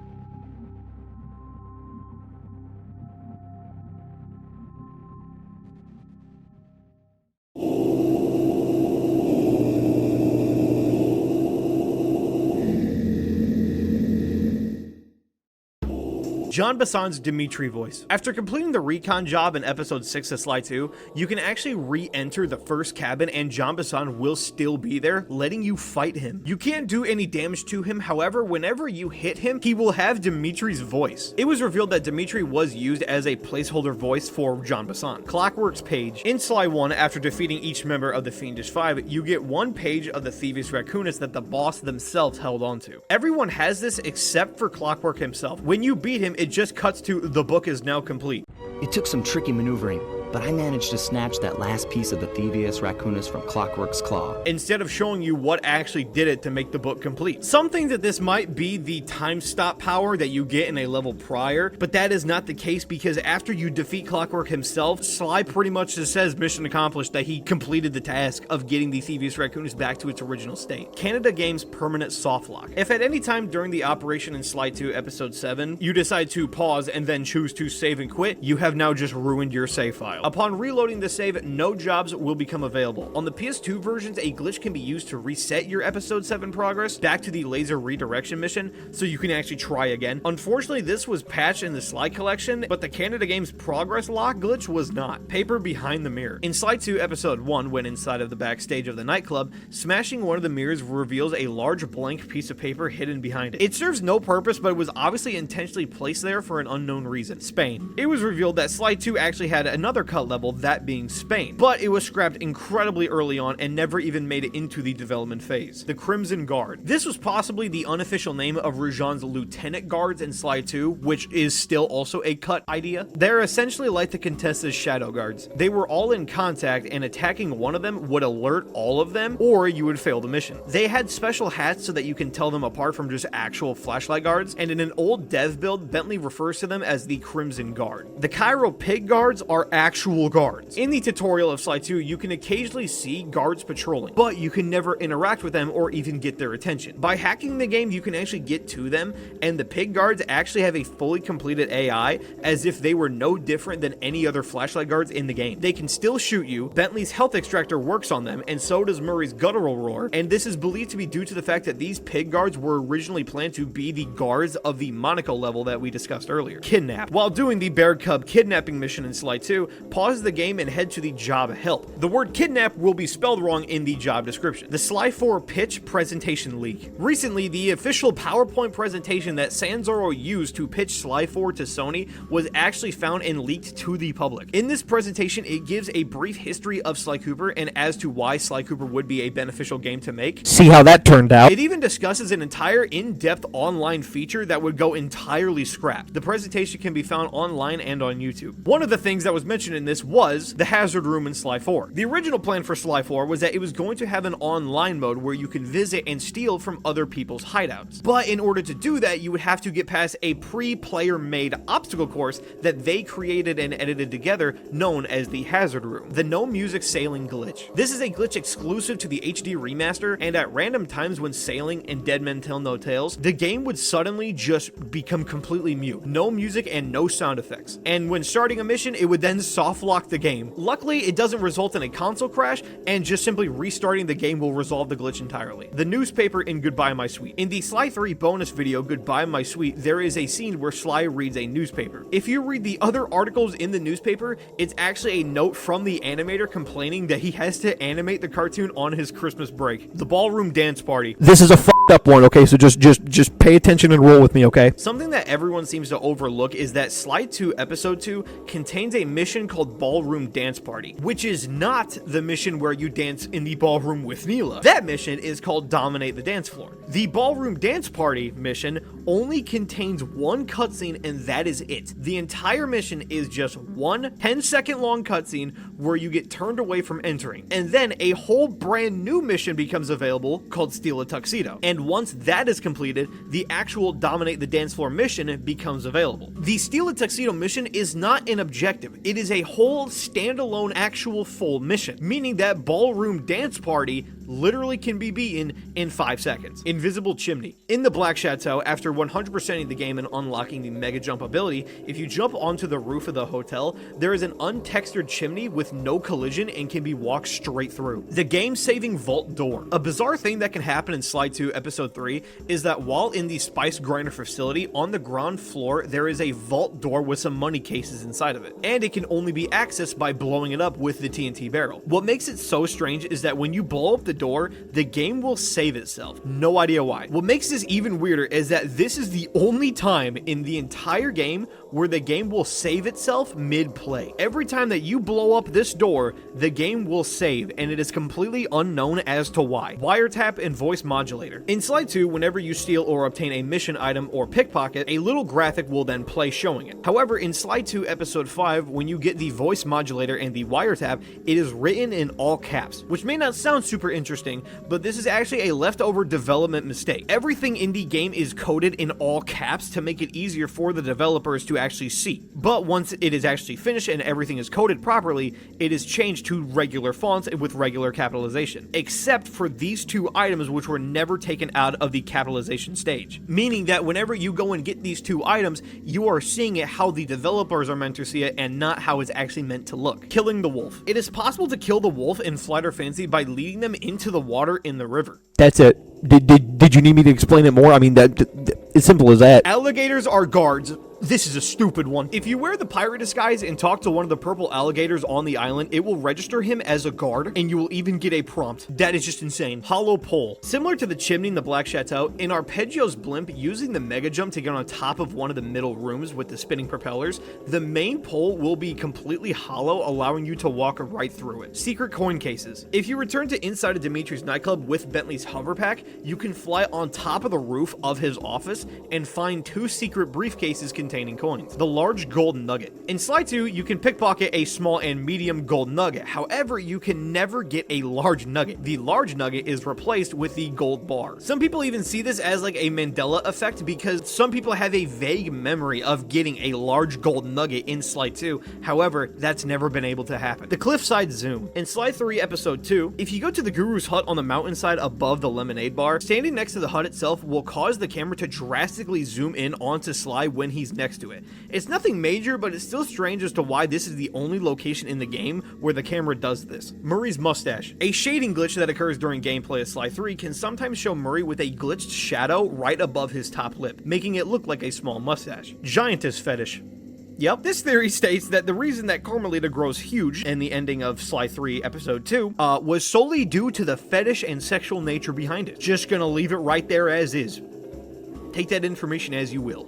John Bassan's Dimitri voice. After completing the recon job in episode 6 of Sly 2, you can actually re-enter the first cabin and John Bassan will still be there, letting you fight him. You can't do any damage to him, however, whenever you hit him, he will have Dimitri's voice. It was revealed that Dimitri was used as a placeholder voice for John Bassan. Clockwork's page. In Sly 1, after defeating each member of the Fiendish Five, you get one page of the Thievius Raccoonus that the boss themselves held onto. Everyone has this except for Clockwork himself. When you beat him, it just cuts to the book is now complete. It took some tricky maneuvering, but I managed to snatch that last piece of the Thievius Raccoonus from Clockwork's claw. Instead of showing you what actually did it to make the book complete. Some think that this might be the time stop power that you get in a level prior, but that is not the case because after you defeat Clockwork himself, Sly pretty much just says mission accomplished, that he completed the task of getting the Thievius Raccoonus back to its original state. Canada Games permanent soft lock. If at any time during the operation in Sly 2 episode 7, you decide to pause and then choose to save and quit, you have now just ruined your save file. Upon reloading the save, no jobs will become available. On the PS2 versions, a glitch can be used to reset your episode 7 progress back to the laser redirection mission, so you can actually try again. Unfortunately, this was patched in the Sly collection, but the Canada Games progress lock glitch was not. Paper behind the mirror. In Sly 2 episode 1, when inside of the backstage of the nightclub, smashing one of the mirrors reveals a large blank piece of paper hidden behind it. It serves no purpose, but it was obviously intentionally placed there for an unknown reason. Spain. It was revealed that Sly 2 actually had another cut level, that being Spain, but it was scrapped incredibly early on and never even made it into the development phase. The Crimson Guard. This was possibly the unofficial name of Rajan's lieutenant guards in Sly 2, which is still also a cut idea. They're essentially like the Contessa's shadow guards. They were all in contact, and attacking one of them would alert all of them, or you would fail the mission. They had special hats so that you can tell them apart from just actual flashlight guards, and in an old dev build, Bentley refers to them as the Crimson Guard. The Cairo Pig Guards are actual guards. In the tutorial of Sly 2, you can occasionally see guards patrolling, but you can never interact with them or even get their attention. By hacking the game, you can actually get to them, and the pig guards actually have a fully completed AI, as if they were no different than any other flashlight guards in the game. They can still shoot you, Bentley's health extractor works on them, and so does Murray's guttural roar, and this is believed to be due to the fact that these pig guards were originally planned to be the guards of the Monaco level that we discussed earlier. Kidnap. While doing the Bear Cub kidnapping mission in Sly 2, pause the game and head to the job help. The word kidnap will be spelled wrong in the job description. The Sly 4 pitch presentation leak. Recently, the official PowerPoint presentation that Sanzaro used to pitch Sly 4 to Sony was actually found and leaked to the public. In this presentation, it gives a brief history of Sly Cooper and as to why Sly Cooper would be a beneficial game to make. See how that turned out. It even discusses an entire in-depth online feature that would go entirely scrapped. The presentation can be found online and on YouTube. One of the things that was mentioned in this was the hazard room in Sly 4. The original plan for Sly 4 was that it was going to have an online mode where you can visit and steal from other people's hideouts. But in order to do that, you would have to get past a pre-player made obstacle course that they created and edited together, known as the hazard room. The no music sailing glitch. This is a glitch exclusive to the HD remaster, and at random times when sailing and Dead Men Tell No Tales, the game would suddenly just become completely mute. No music and no sound effects. And when starting a mission, it would then soft lock the game. Luckily, it doesn't result in a console crash, and just simply restarting the game will resolve the glitch entirely. The newspaper in Goodbye My Sweet. In the Sly 3 bonus video, Goodbye My Sweet, there is a scene where Sly reads a newspaper. If you read the other articles in the newspaper, it's actually a note from the animator complaining that he has to animate the cartoon on his Christmas break. The ballroom dance party. This is a fucked up one, okay? So just pay attention and roll with me, okay? Something that everyone seems to overlook is that Sly 2 Episode 2 contains a mission called Ballroom Dance Party, which is not the mission where you dance in the ballroom with Neela. That mission is called Dominate the Dance Floor. The Ballroom Dance Party mission only contains one cutscene, and that is it. The entire mission is just one 10-second long cutscene where you get turned away from entering, and then a whole brand new mission becomes available called Steal a Tuxedo. And once that is completed, the actual Dominate the Dance Floor mission becomes available. The Steal a Tuxedo mission is not an objective. It is a whole standalone actual full mission, meaning that Ballroom Dance Party literally can be beaten in 5 seconds. Invisible Chimney. In the Black Chateau, after 100%ing the game and unlocking the Mega Jump ability, if you jump onto the roof of the hotel, there is an untextured chimney with no collision and can be walked straight through. The game-saving vault door. A bizarre thing that can happen in Sly 2 Episode 3 is that while in the Spice Grinder facility, on the ground floor, there is a vault door with some money cases inside of it, and it can only be accessed by blowing it up with the TNT barrel. What makes it so strange is that when you blow up the door, the game will save itself. No idea why. What makes this even weirder is that this is the only time in the entire game where the game will save itself mid-play. Every time that you blow up this door, the game will save, and it is completely unknown as to why. Wiretap and voice modulator. In Sly 2, whenever you steal or obtain a mission item or pickpocket, a little graphic will then play showing it. However, in Sly 2 Episode 5, when you get the voice modulator and the wiretap, it is written in all caps, which may not sound super interesting, but this is actually a leftover development mistake. Everything in the game is coded in all caps to make it easier for the developers to actually see. But once it is actually finished and everything is coded properly, it is changed to regular fonts with regular capitalization, except for these two items which were never taken out of the capitalization stage. Meaning that whenever you go and get these two items, you are seeing it how the developers are meant to see it and not how it's actually meant to look. Killing the wolf. It is possible to kill the wolf in Flight or Fancy by leading them into the water in the river. That's it. Did you need me to explain it more? I mean, that it's simple as that. Alligators are guards. This is a stupid one. If you wear the pirate disguise and talk to one of the purple alligators on the island, it will register him as a guard, and you will even get a prompt. That is just insane. Hollow pole. Similar to the chimney in the Black Chateau, in Arpeggio's blimp, using the Mega Jump to get on top of one of the middle rooms with the spinning propellers, the main pole will be completely hollow, allowing you to walk right through it. Secret coin cases. If you return to inside of Dimitri's nightclub with Bentley's hover pack, you can fly on top of the roof of his office and find 2 secret briefcases containing coins. The large gold nugget. In Sly 2, you can pickpocket a small and medium gold nugget. However, you can never get a large nugget. The large nugget is replaced with the gold bar. Some people even see this as like a Mandela effect because some people have a vague memory of getting a large gold nugget in Sly 2. However, that's never been able to happen. The cliffside zoom. In Sly 3 Episode 2, if you go to the Guru's hut on the mountainside above the lemonade bar, standing next to the hut itself will cause the camera to drastically zoom in onto Sly when he's next to it. It's nothing major, but it's still strange as to why this is the only location in the game where the camera does this. Murray's mustache. A shading glitch that occurs during gameplay of Sly 3 can sometimes show Murray with a glitched shadow right above his top lip, making it look like a small mustache. Giantess fetish. Yep, this theory states that the reason that Carmelita grows huge in the ending of Sly 3 Episode 2 was solely due to the fetish and sexual nature behind it. Just gonna leave it right there as is. Take that information as you will.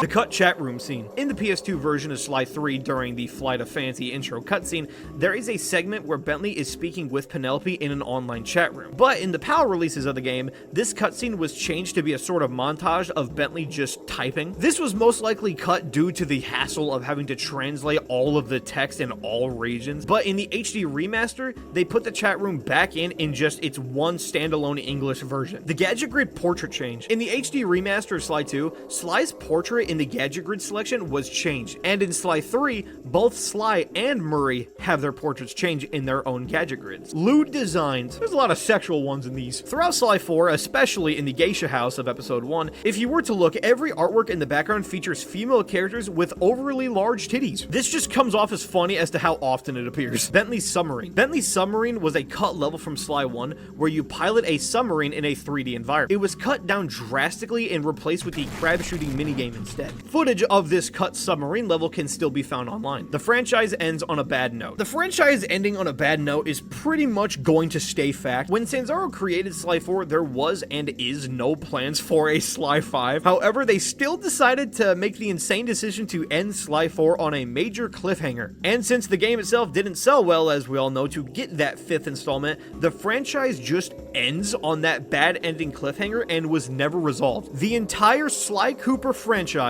The cut chat room scene. In the PS2 version of Sly 3, during the Flight of Fancy intro cutscene, there is a segment where Bentley is speaking with Penelope in an online chat room. But in the PAL releases of the game, this cutscene was changed to be a sort of montage of Bentley just typing. This was most likely cut due to the hassle of having to translate all of the text in all regions. But in the HD remaster, they put the chat room back in just its one standalone English version. The Gadget Grid portrait change. In the HD remaster of Sly 2, Sly's portrait in the Gadget Grid selection was changed, and in Sly 3, both Sly and Murray have their portraits changed in their own Gadget Grids. Lewd designs. There's a lot of sexual ones in these. Throughout Sly 4, especially in the Geisha House of Episode 1, if you were to look, every artwork in the background features female characters with overly large titties. This just comes off as funny as to how often it appears. Bentley's Submarine. Bentley's Submarine was a cut level from Sly 1, where you pilot a submarine in a 3D environment. It was cut down drastically and replaced with the crab shooting minigame instead. Footage of this cut submarine level can still be found online. The franchise ends on a bad note. The franchise ending on a bad note is pretty much going to stay fact. When Sanzaro created Sly 4, there was and is no plans for a Sly 5. However, they still decided to make the insane decision to end Sly 4 on a major cliffhanger. And since the game itself didn't sell well, as we all know, to get that 5th installment, the franchise just ends on that bad ending cliffhanger and was never resolved. The entire Sly Cooper franchise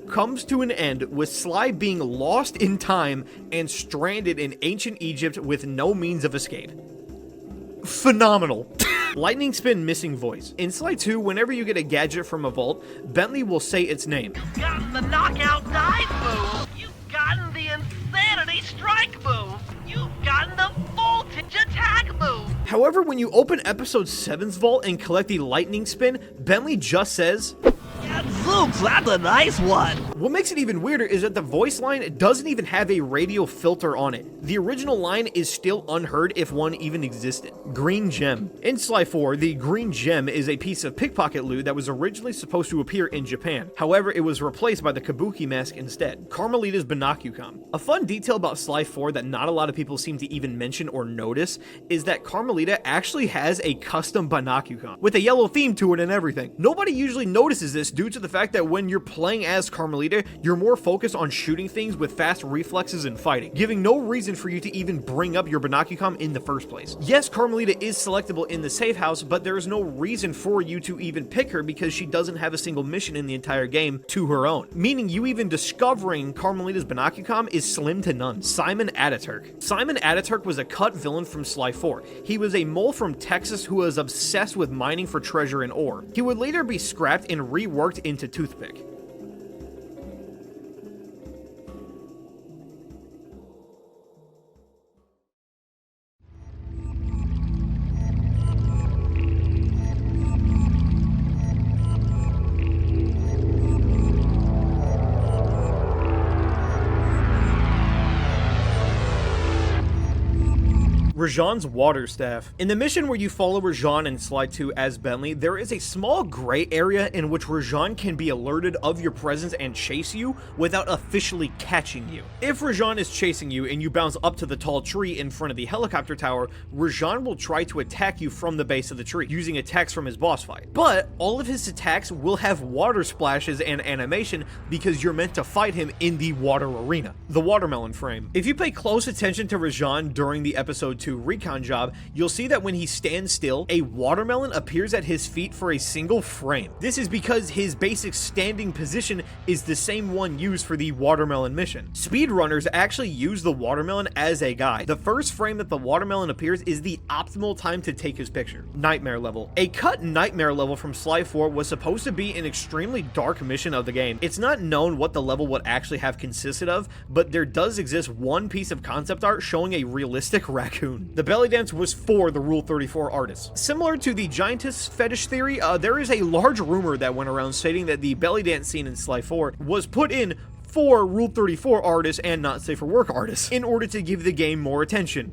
comes to an end with Sly being lost in time and stranded in ancient Egypt with no means of escape. Phenomenal. Lightning Spin missing voice. In Sly 2, whenever you get a gadget from a vault, Bentley will say its name. You've gotten the knockout dive move. You've gotten the insanity strike move. You've gotten the voltage attack move. However, when you open Episode 7's vault and collect the Lightning Spin, Bentley just says, "Zooks, that's a nice one." What makes it even weirder is that the voice line doesn't even have a radio filter on it. The original line is still unheard if one even existed. Green Gem. In Sly 4, the Green Gem is a piece of pickpocket loot that was originally supposed to appear in Japan. However, it was replaced by the Kabuki mask instead. Carmelita's Binocucom. A fun detail about Sly 4 that not a lot of people seem to even mention or notice is that Carmelita actually has a custom Binocucom with a yellow theme to it and everything. Nobody usually notices this due to the fact that when you're playing as Carmelita, you're more focused on shooting things with fast reflexes and fighting, giving no reason for you to even bring up your Binocucom in the first place. Yes, Carmelita is selectable in the safe house, but there is no reason for you to even pick her because she doesn't have a single mission in the entire game to her own, meaning you even discovering Carmelita's Binocucom is slim to none. Simon Ataturk. Simon Ataturk was a cut villain from Sly 4. He was a mole from Texas who was obsessed with mining for treasure and ore. He would later be scrapped and reworked into Toothpick. Rajan's water staff. In the mission where you follow Rajan in Sly 2 as Bentley, there is a small gray area in which Rajan can be alerted of your presence and chase you without officially catching you. If Rajan is chasing you and you bounce up to the tall tree in front of the helicopter tower, Rajan will try to attack you from the base of the tree, using attacks from his boss fight. But all of his attacks will have water splashes and animation because you're meant to fight him in the water arena. The watermelon frame. If you pay close attention to Rajan during the episode 2 recon job, you'll see that when he stands still, a watermelon appears at his feet for a single frame. This is because his basic standing position is the same one used for the watermelon mission. Speedrunners actually use the watermelon as a guide. The first frame that the watermelon appears is the optimal time to take his picture. Nightmare level. A cut nightmare level from Sly 4 was supposed to be an extremely dark mission of the game. It's not known what the level would actually have consisted of, but there does exist one piece of concept art showing a realistic raccoon. The belly dance was for the Rule 34 artists. Similar to the giantess fetish theory, there is a large rumor that went around stating that the belly dance scene in Sly 4 was put in for Rule 34 artists and not safe for work artists in order to give the game more attention.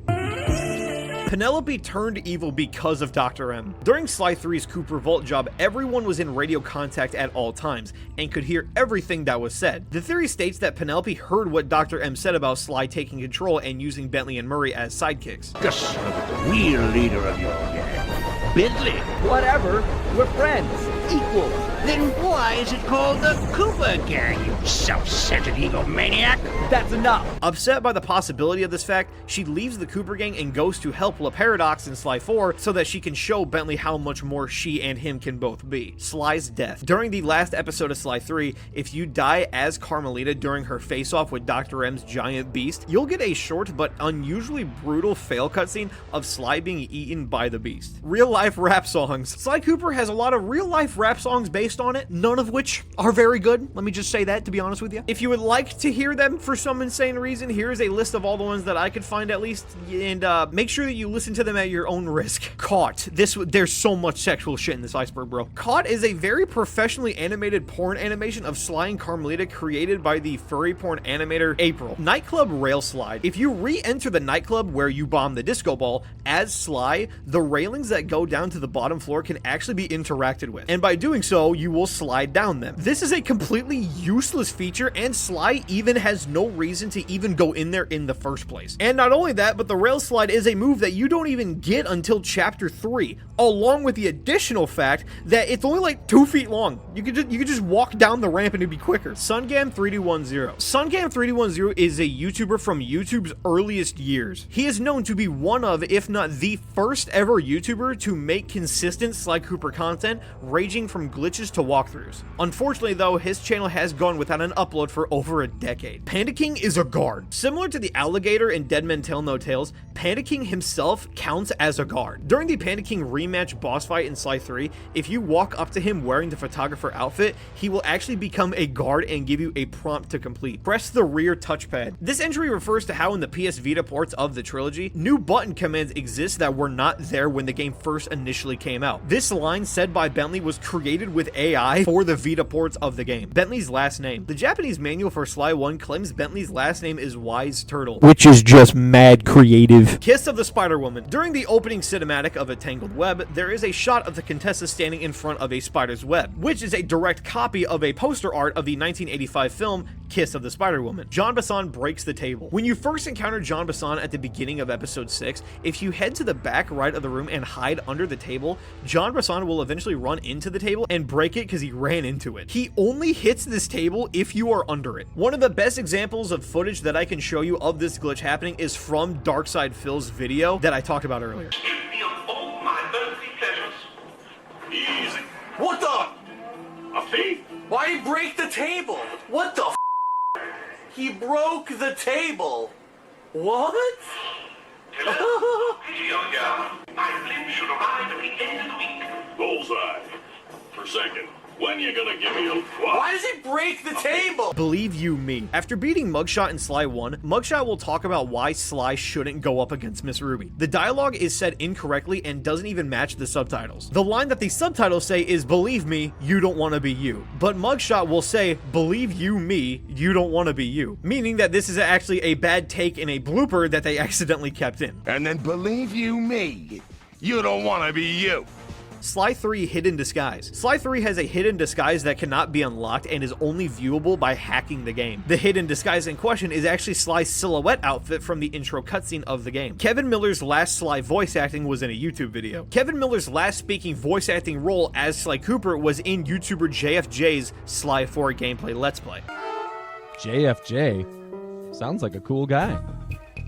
Penelope turned evil because of Dr. M. During Sly 3's Cooper Vault job, everyone was in radio contact at all times and could hear everything that was said. The theory states that Penelope heard what Dr. M said about Sly taking control and using Bentley and Murray as sidekicks. The son of the real leader of your gang. Bentley. Whatever. We're friends. Equals. Then why is it called the Cooper Gang, you self-centered egomaniac? That's enough. Upset by the possibility of this fact, she leaves the Cooper Gang and goes to help La Paradox in Sly 4 so that she can show Bentley how much more she and him can both be. Sly's death. During the last episode of Sly 3, if you die as Carmelita during her face-off with Dr. M's giant beast, you'll get a short but unusually brutal fail cutscene of Sly being eaten by the beast. Real-life rap songs. Sly Cooper has a lot of real-life rap songs based on it, none of which are very good. Let me just say that, to be honest with you. If you would like to hear them for some insane reason, here's a list of all the ones that I could find at least, and make sure that you listen to them at your own risk. Caught. There's so much sexual shit in this Iceberg, bro. Caught is a very professionally animated porn animation of Sly and Carmelita created by the furry porn animator April. Nightclub Rail Slide. If you re-enter the nightclub where you bomb the disco ball, as Sly, the railings that go down to the bottom floor can actually be interacted with, and by doing so, you will slide down them. This is a completely useless feature, and Sly even has no reason to even go in there in the first place. And not only that, but the rail slide is a move that you don't even get until chapter 3, along with the additional fact that it's only like 2 feet long. You could just walk down the ramp and it'd be quicker. Sungam3210. Sungam3210 is a YouTuber from YouTube's earliest years. He is known to be one of, if not the first ever YouTuber to make consistent Sly Cooper content, ranging from glitches to walkthroughs. Unfortunately though, his channel has gone without an upload for over a decade. Panda King is a guard. Similar to the alligator in Dead Men Tell No Tales, Panda King himself counts as a guard. During the Panda King rematch boss fight in Sly 3, if you walk up to him wearing the photographer outfit, he will actually become a guard and give you a prompt to complete. Press the rear touchpad. This entry refers to how in the PS Vita ports of the trilogy, new button commands exist that were not there when the game first initially came out. This line said by Bentley was created with AI for the Vita ports of the game. Bentley's last name. The Japanese manual for Sly 1 claims Bentley's last name is Wise Turtle, which is just mad creative. Kiss of the Spider-Woman. During the opening cinematic of A Tangled Web, there is a shot of the Contessa standing in front of a spider's web, which is a direct copy of a poster art of the 1985 film Kiss of the Spider-Woman. Jean Bassan breaks the table. When you first encounter Jean Bassan at the beginning of episode 6, if you head to the back right of the room and hide under the table, Jean Bassan will eventually run into the table and break it because he ran into it. He only hits this table if you are under it. One of the best examples of footage that I can show you of this glitch happening is from Darkside Phil's video that I talked about earlier. Easy. What the? A thief? Why'd he break the table? What the f? He broke the table. What? My should arrive at the end of the week. Bullseye. For second. When you gonna give me a what? Why does he break the table? Believe you me. After beating Mugshot in Sly 1, Mugshot will talk about why Sly shouldn't go up against Miss Ruby. The dialogue is said incorrectly and doesn't even match the subtitles. The line that the subtitles say is, "Believe me, you don't want to be you." But Mugshot will say, "Believe you me, you don't want to be you." Meaning that this is actually a bad take in a blooper that they accidentally kept in. And then believe you me, you don't want to be you. Sly 3 Hidden Disguise. Sly 3 has a hidden disguise that cannot be unlocked and is only viewable by hacking the game. The hidden disguise in question is actually Sly's silhouette outfit from the intro cutscene of the game. Kevin Miller's last Sly voice acting was in a YouTube video. Kevin Miller's last speaking voice acting role as Sly Cooper was in YouTuber JFJ's Sly 4 gameplay Let's Play. JFJ? Sounds like a cool guy.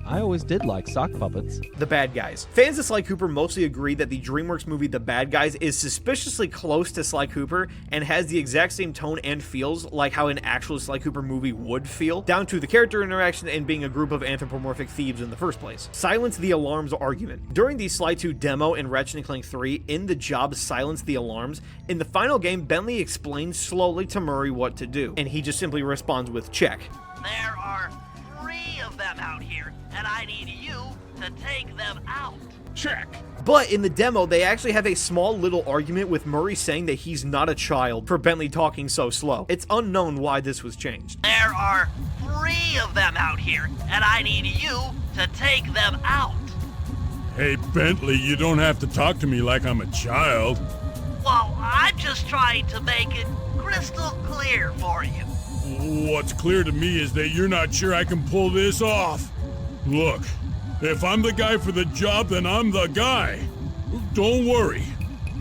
I always did like sock puppets. The Bad Guys. Fans of Sly Cooper mostly agree that the DreamWorks movie The Bad Guys is suspiciously close to Sly Cooper and has the exact same tone and feels like how an actual Sly Cooper movie would feel, down to the character interaction and being a group of anthropomorphic thieves in the first place. Silence the Alarms argument. During the Sly 2 demo in Ratchet & Clank 3, in the job Silence the Alarms, in the final game, Bentley explains slowly to Murray what to do, and he just simply responds with check. There are 3 of them out here, and I need you to take them out. Check. But in the demo, they actually have a small little argument with Murray saying that he's not a child for Bentley talking so slow. It's unknown why this was changed. There are 3 of them out here, and I need you to take them out. Hey, Bentley, you don't have to talk to me like I'm a child. Well, I'm just trying to make it crystal clear for you. What's clear to me is that you're not sure I can pull this off. Look, if I'm the guy for the job, then I'm the guy. Don't worry.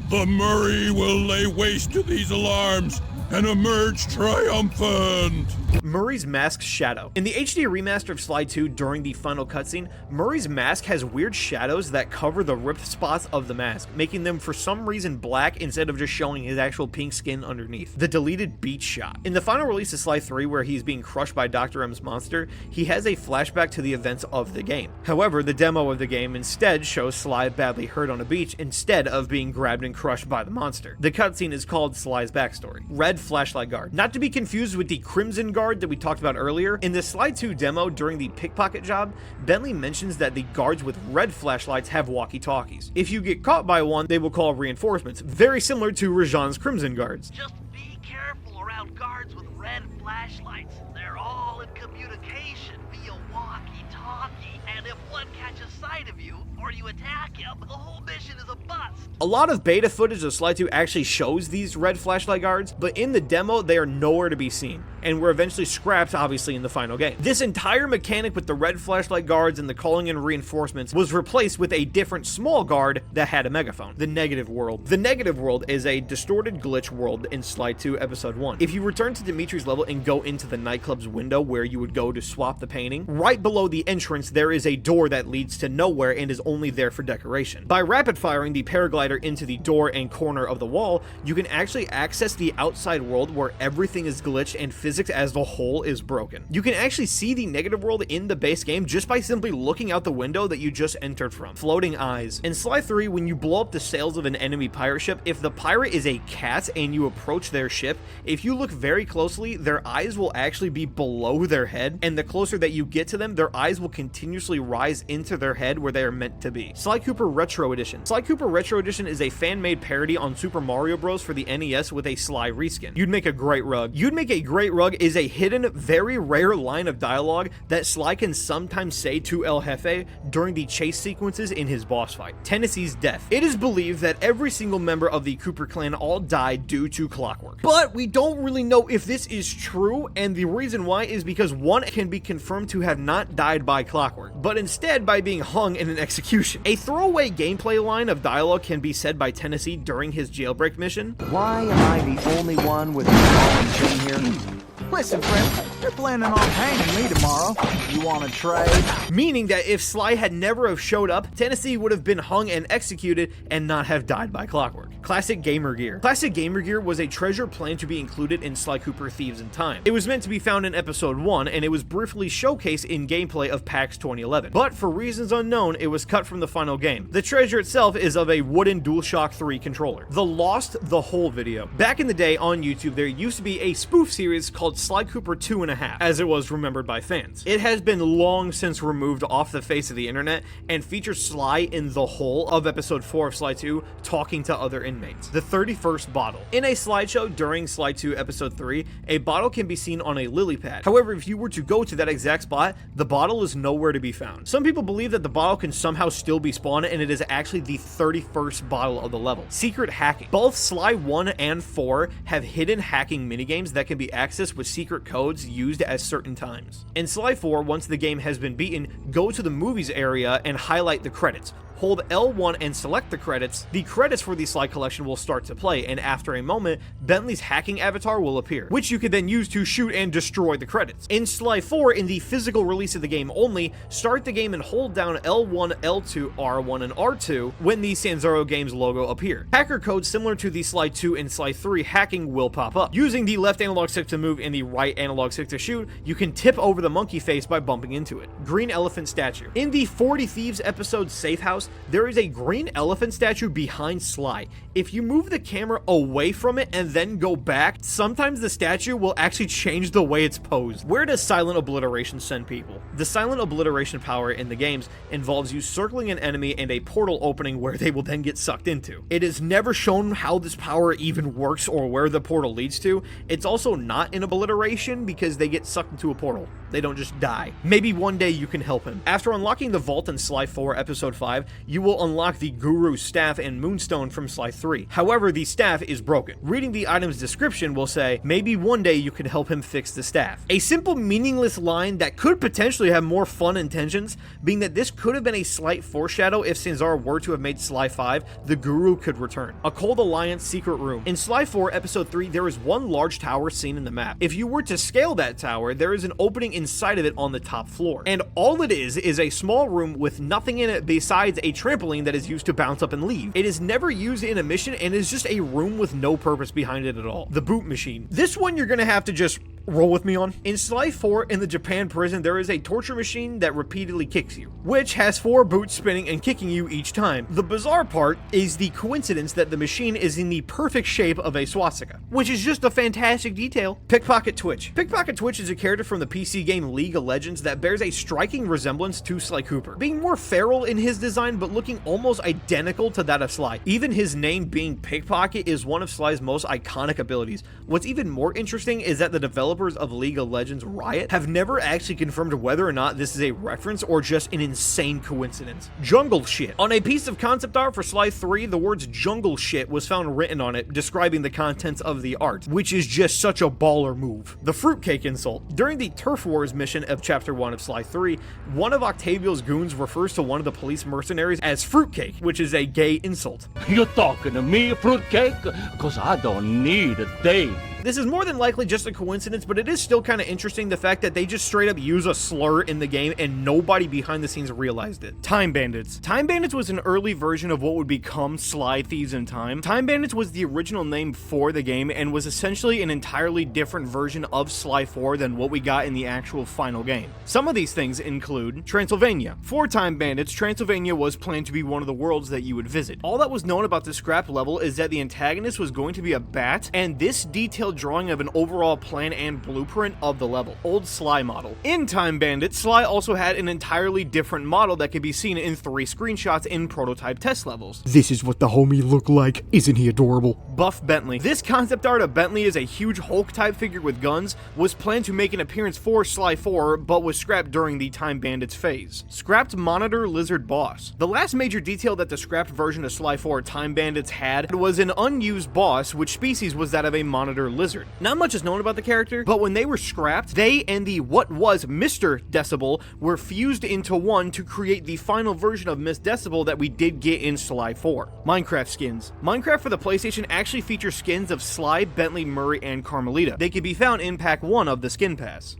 The Murray will lay waste to these alarms and emerge triumphant. Murray's mask's shadow. In the HD remaster of Sly 2 during the final cutscene, Murray's mask has weird shadows that cover the ripped spots of the mask, making them for some reason black instead of just showing his actual pink skin underneath. The deleted beach shot. In the final release of Sly 3, where he's being crushed by Dr. M's monster, he has a flashback to the events of the game. However, the demo of the game instead shows Sly badly hurt on a beach instead of being grabbed and crushed by the monster. The cutscene is called Sly's backstory. Red flashlight guard. Not to be confused with the Crimson Guard that we talked about earlier. In the Sly 2 demo during the pickpocket job, Bentley mentions that the guards with red flashlights have walkie-talkies. If you get caught by one, they will call reinforcements, very similar to Rajan's Crimson Guards. Just be careful around guards with red flashlights. They're all in communication via walkie-talkie, and if one catches sight of you, or you attack him, the whole mission is a bust. A lot of beta footage of Sly 2 actually shows these red flashlight guards, but in the demo, they are nowhere to be seen, and were eventually scrapped, obviously, in the final game. This entire mechanic with the red flashlight guards and the calling in reinforcements was replaced with a different small guard that had a megaphone. The Negative World. The Negative World is a distorted glitch world in Sly 2 Episode 1. If you return to Dimitri's level and go into the nightclub's window where you would go to swap the painting, right below the entrance there is a door that leads to nowhere and is only there for decoration. By rapid firing the paraglider into the door and corner of the wall, you can actually access the outside world where everything is glitched and physics as the whole is broken. You can actually see the Negative World in the base game just by simply looking out the window that you just entered from. Floating eyes. In Sly 3, when you blow up the sails of an enemy pirate ship, if the pirate is a cat and you approach their ship, if you look very closely, their eyes will actually be below their head, and the closer that you get to them, their eyes will continuously rise into their head where they are meant to be. Sly Cooper Retro Edition. Sly Cooper Retro Edition is a fan-made parody on Super Mario Bros. For the NES with a Sly reskin. You'd make a great rug. You'd make a great rug is a hidden, very rare line of dialogue that Sly can sometimes say to El Jefe during the chase sequences in his boss fight. Tennessee's death. It is believed that every single member of the Cooper clan all died due to clockwork. But we don't really know if this is true, and the reason why is because one can be confirmed to have not died by clockwork, but instead by being hung in an execution. A throwaway gameplay line of dialogue can be said by Tennessee during his jailbreak mission. Why am I the only one with a ball and chain here? Listen, friend, you're planning on hanging me tomorrow. You want to trade? Meaning that if Sly had never have showed up, Tennessee would have been hung and executed and not have died by clockwork. Classic Gamer Gear. Classic Gamer Gear was a treasure planned to be included in Sly Cooper Thieves in Time. It was meant to be found in Episode 1, and it was briefly showcased in gameplay of PAX 2011. But for reasons unknown, it was cut from the final game. The treasure itself is of a wooden DualShock 3 controller. The Lost the Whole video. Back in the day on YouTube, there used to be a spoof series called Sly Cooper 2.5, as it was remembered by fans. It has been long since removed off the face of the internet and features Sly in the whole of episode 4 of Sly 2 talking to other inmates. The 31st bottle. In a slideshow during Sly 2 episode 3, a bottle can be seen on a lily pad. However, if you were to go to that exact spot, the bottle is nowhere to be found. Some people believe that the bottle can somehow still be spawned, and it is actually the 31st bottle of the level. Secret hacking. Both Sly 1 and 4 have hidden hacking minigames that can be accessed with secret codes used at certain times. In Sly 4, once the game has been beaten, go to the movies area and highlight the credits. Hold L1 and select the credits. The credits for the Sly collection will start to play, and after a moment, Bentley's hacking avatar will appear, which you can then use to shoot and destroy the credits. In Sly 4, in the physical release of the game only, start the game and hold down L1, L2, R1, and R2 when the Sanzaro Games logo appear. Hacker codes similar to the Sly 2 and Sly 3 hacking will pop up. Using the left analog stick to move and the right analog stick to shoot, you can tip over the monkey face by bumping into it. Green elephant statue. In the 40 Thieves episode Safe House, there is a green elephant statue behind Sly. If you move the camera away from it and then go back, sometimes the statue will actually change the way it's posed. Where does silent obliteration send people? The silent obliteration power in the games involves you circling an enemy and a portal opening where they will then get sucked into. It is never shown how this power even works or where the portal leads to. It's also not an obliteration because is they get sucked into a portal. They don't just die. Maybe one day you can help him. After unlocking the vault in Sly 4 Episode 5, you will unlock the Guru's Staff and Moonstone from Sly 3. However, the staff is broken. Reading the item's description will say, maybe one day you can help him fix the staff. A simple, meaningless line that could potentially have more fun intentions, being that this could have been a slight foreshadow if Sanzar were to have made Sly 5, the Guru could return. A Cold Alliance secret room. In Sly 4 Episode 3, there is one large tower seen in the map. If you were to scale that tower, there is an opening inside of it on the top floor. And all it is a small room with nothing in it besides a trampoline that is used to bounce up and leave. It is never used in a mission and is just a room with no purpose behind it at all. The boot machine. This one you're gonna have to just roll with me on. In Sly 4 in the Japan prison, there is a torture machine that repeatedly kicks you, which has 4 boots spinning and kicking you each time. The bizarre part is the coincidence that the machine is in the perfect shape of a swastika, which is just a fantastic detail. Pickpocket Twitch. Pickpocket Twitch is a character from the PC game League of Legends that bears a striking resemblance to Sly Cooper, being more feral in his design but looking almost identical to that of Sly. Even his name being Pickpocket is one of Sly's most iconic abilities. What's even more interesting is that the developers of League of Legends Riot have never actually confirmed whether or not this is a reference or just an insane coincidence. Jungle Shit. On a piece of concept art for Sly 3, the words jungle shit was found written on it, describing the contents of the art, which is just such a baller move. The fruitcake insult. During the Turf Wars mission of Chapter 1 of Sly 3, one of Octavio's goons refers to one of the police mercenaries as fruitcake, which is a gay insult. You talking to me, fruitcake? Cause I don't need a thing. This is more than likely just a coincidence, but it is still kind of interesting the fact that they just straight up use a slur in the game and nobody behind the scenes realized it. Time Bandits. Time Bandits was an early version of what would become Sly Thieves in Time. Time Bandits was the original name for the game and was essentially an entirely different version of Sly 4 than what we got in the actual final game. Some of these things include Transylvania. For Time Bandits, Transylvania was planned to be one of the worlds that you would visit. All that was known about the scrap level is that the antagonist was going to be a bat, and this detailed drawing of an overall plan and blueprint of the level. Old Sly model. In Time Bandits, Sly also had an entirely different model that could be seen in 3 screenshots in prototype test levels. This is what the homie looked like. Isn't he adorable? Buff Bentley. This concept art of Bentley is a huge Hulk type figure with guns, was planned to make an appearance for Sly 4, but was scrapped during the Time Bandits phase. Scrapped Monitor Lizard Boss. The last major detail that the scrapped version of Sly 4 Time Bandits had was an unused boss, which species was that of a monitor lizard. Not much is known about the character, but when they were scrapped, they and the what was Mr. Decibel were fused into one to create the final version of Miss Decibel that we did get in Sly 4. Minecraft skins. Minecraft for the PlayStation actually features skins of Sly, Bentley, Murray, and Carmelita. They can be found in Pack 1 of the Skin Pass.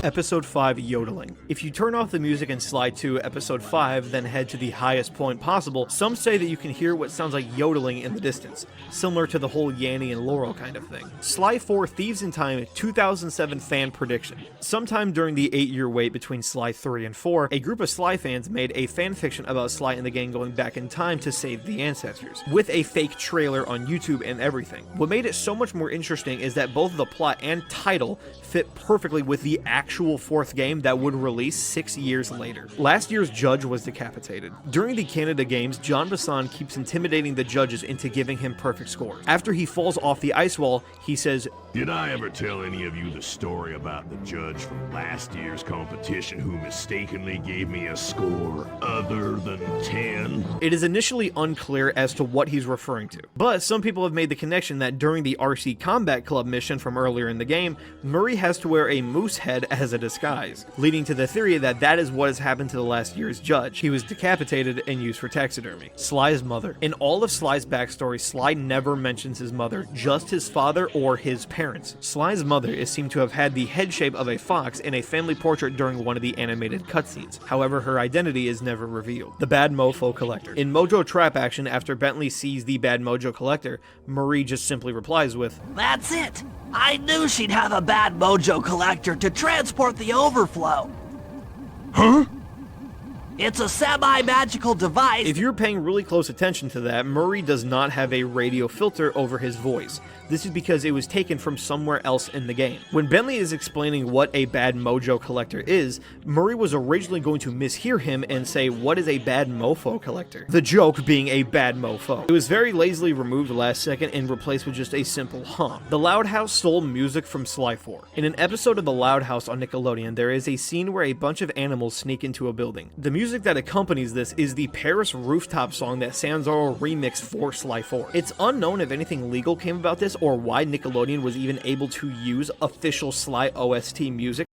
Episode 5 Yodeling. If you turn off the music in Sly 2 Episode 5, then head to the highest point possible, some say that you can hear what sounds like yodeling in the distance, similar to the whole Yanny and Laurel kind of thing. Sly 4 Thieves in Time 2007 fan prediction. Sometime during the 8-year wait between Sly 3 and 4, a group of Sly fans made a fanfiction about Sly and the gang going back in time to save the ancestors, with a fake trailer on YouTube and everything. What made it so much more interesting is that both the plot and title fit perfectly with the actual 4th game that would release 6 years later. Last year's judge was decapitated. During the Canada Games, John Bassan keeps intimidating the judges into giving him perfect scores. After he falls off the ice wall, he says, "Did I ever tell any of you the story about the judge from last year's competition who mistakenly gave me a score other than 10? It is initially unclear as to what he's referring to, but some people have made the connection that during the RC Combat Club mission from earlier in the game, Murray has to wear a moose head as a disguise, leading to the theory that that is what has happened to the last year's judge. He was decapitated and used for taxidermy. Sly's mother. In all of Sly's backstory, Sly never mentions his mother, just his father or his parents. Sly's mother is seen to have had the head shape of a fox in a family portrait during one of the animated cutscenes. However, her identity is never revealed. The Bad Mofo Collector. In Mojo Trap action, after Bentley sees the Bad Mojo Collector, Marie just simply replies with, "That's it! I knew she'd have a Bad Mojo Collector to transport the overflow." "Huh? It's a semi-magical device. If you're paying really close attention to that, Murray does not have a radio filter over his voice. This is because it was taken from somewhere else in the game. When Bentley is explaining what a bad mojo collector is, Murray was originally going to mishear him and say, "What is a bad mofo collector?" The joke being a bad mofo. It was very lazily removed last second and replaced with just a simple huh. The Loud House stole music from Sly 4. In an episode of The Loud House on Nickelodeon, there is a scene where a bunch of animals sneak into a building. The music that accompanies this is the Paris Rooftop song that Sanzaro remixed for Sly 4. It's unknown if anything legal came about this or why Nickelodeon was even able to use official Sly OST music.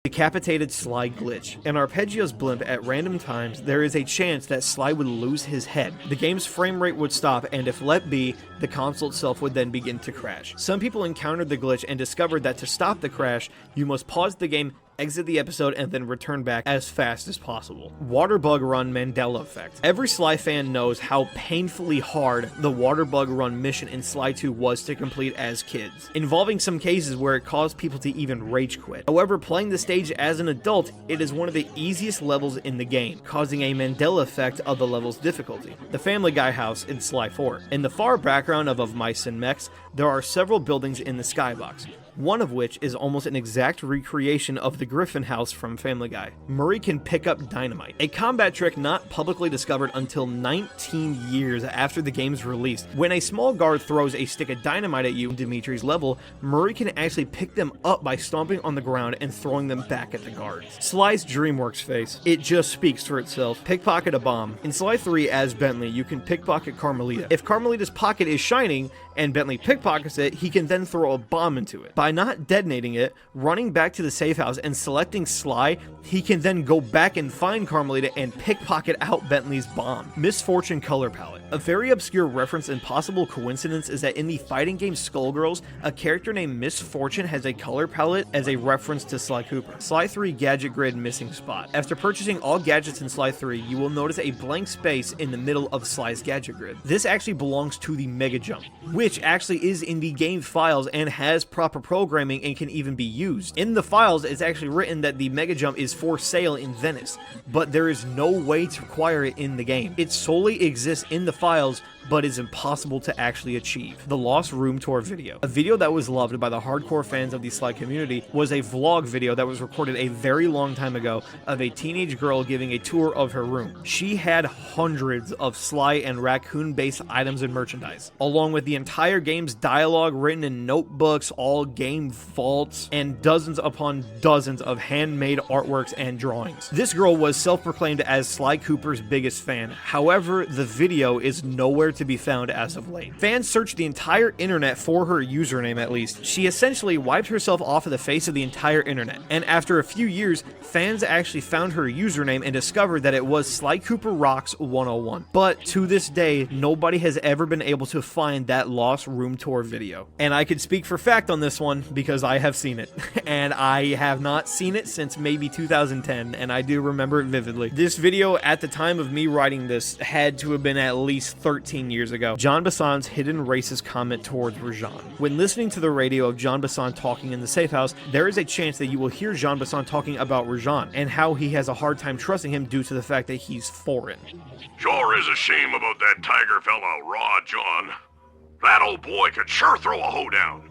Decapitated Sly glitch. In Arpeggio's blimp at random times, there is a chance that Sly would lose his head. The game's frame rate would stop, and if let be, the console itself would then begin to crash. Some people encountered the glitch and discovered that to stop the crash, you must pause the game, exit the episode, and then return back as fast as possible. Waterbug Run Mandela Effect. Every Sly fan knows how painfully hard the Waterbug Run mission in Sly 2 was to complete as kids, involving some cases where it caused people to even rage quit. However, playing the stage as an adult, it is one of the easiest levels in the game, causing a Mandela effect of the level's difficulty. The Family Guy house in Sly 4. In the far background of Mice and Mechs, there are several buildings in the skybox, one of which is almost an exact recreation of the Griffin house from Family Guy. Murray can pick up dynamite, a combat trick not publicly discovered until 19 years after the game's release. When a small guard throws a stick of dynamite at you in Dimitri's level, Murray can actually pick them up by stomping on the ground and throwing them back at the guards. Sly's DreamWorks face. It just speaks for itself. Pickpocket a bomb. In Sly 3 as Bentley, you can pickpocket Carmelita. If Carmelita's pocket is shining and Bentley pickpockets it, he can then throw a bomb into it. By not detonating it, running back to the safe house and selecting Sly, he can then go back and find Carmelita and pickpocket out Bentley's bomb. Misfortune color palette. A very obscure reference and possible coincidence is that in the fighting game Skullgirls, a character named Misfortune has a color palette as a reference to Sly Cooper. Sly 3 gadget grid missing spot. After purchasing all gadgets in Sly 3, you will notice a blank space in the middle of Sly's gadget grid. This actually belongs to the Mega Jump, which actually is in the game files and has proper programming and can even be used. In the files, it's actually written that the Mega Jump is for sale in Venice, but there is no way to acquire it in the game. It solely exists in the files, but is impossible to actually achieve. The Lost Room Tour video. A video that was loved by the hardcore fans of the Sly community was a vlog video that was recorded a very long time ago of a teenage girl giving a tour of her room. She had hundreds of Sly and raccoon-based items and merchandise, along with the entire game's dialogue written in notebooks, all game vaults, and dozens upon dozens of handmade artworks and drawings. This girl was self-proclaimed as Sly Cooper's biggest fan. However, the video is nowhere to be found as of late. Fans searched the entire internet for her username at least. She essentially wiped herself off of the face of the entire internet, and after a few years, fans actually found her username and discovered that it was Sly Cooper Rocks 101. But to this day, nobody has ever been able to find that Lost Room Tour video. And I could speak for fact on this one because I have seen it. And I have not seen it since maybe 2010, and I do remember it vividly. This video, at the time of me writing this, had to have been at least 13 years ago. John Bassan's hidden racist comment towards Rajan. When listening to the radio of John Bassan talking in the safe house, there is a chance that you will hear John Bassan talking about Rajan and how he has a hard time trusting him due to the fact that he's foreign. Sure is a shame about that tiger fella, Raw John. That old boy could sure throw a hoedown,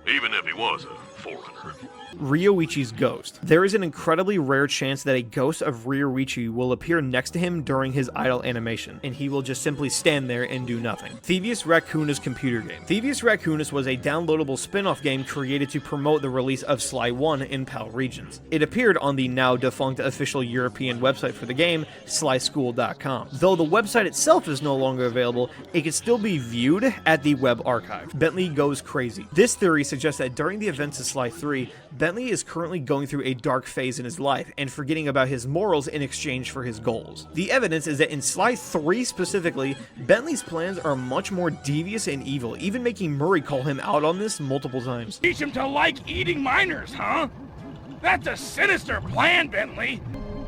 even if he was a foreigner. Ryoichi's ghost. There is an incredibly rare chance that a ghost of Ryoichi will appear next to him during his idle animation, and he will just simply stand there and do nothing. Thievius Raccoonus computer game. Thievius Raccoonus was a downloadable spin-off game created to promote the release of Sly 1 in PAL regions. It appeared on the now defunct official European website for the game, slyschool.com. Though the website itself is no longer available, it can still be viewed at the web archive. Bentley goes crazy. This theory suggests that during the events of Sly 3, Bentley is currently going through a dark phase in his life and forgetting about his morals in exchange for his goals. The evidence is that in Sly 3 specifically, Bentley's plans are much more devious and evil, even making Murray call him out on this multiple times. Teach him to like eating miners, huh? That's a sinister plan, Bentley.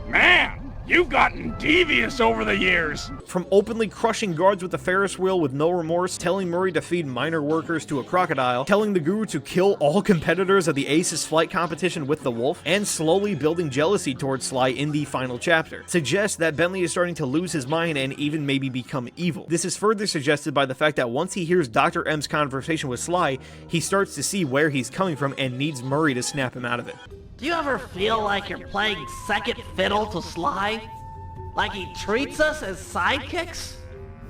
Man, You've gotten devious over the years. From openly crushing guards with the Ferris wheel with no remorse, telling Murray to feed minor workers to a crocodile, telling the Guru to kill all competitors of the Aces flight competition with the wolf, and slowly building jealousy towards Sly in the final chapter, suggests that Bentley is starting to lose his mind and even maybe become evil. This is further suggested by the fact that once he hears Dr. M's conversation with Sly, he starts to see where he's coming from and needs Murray to snap him out of it. Do you ever feel like you're playing second fiddle to Sly? Like he treats us as sidekicks?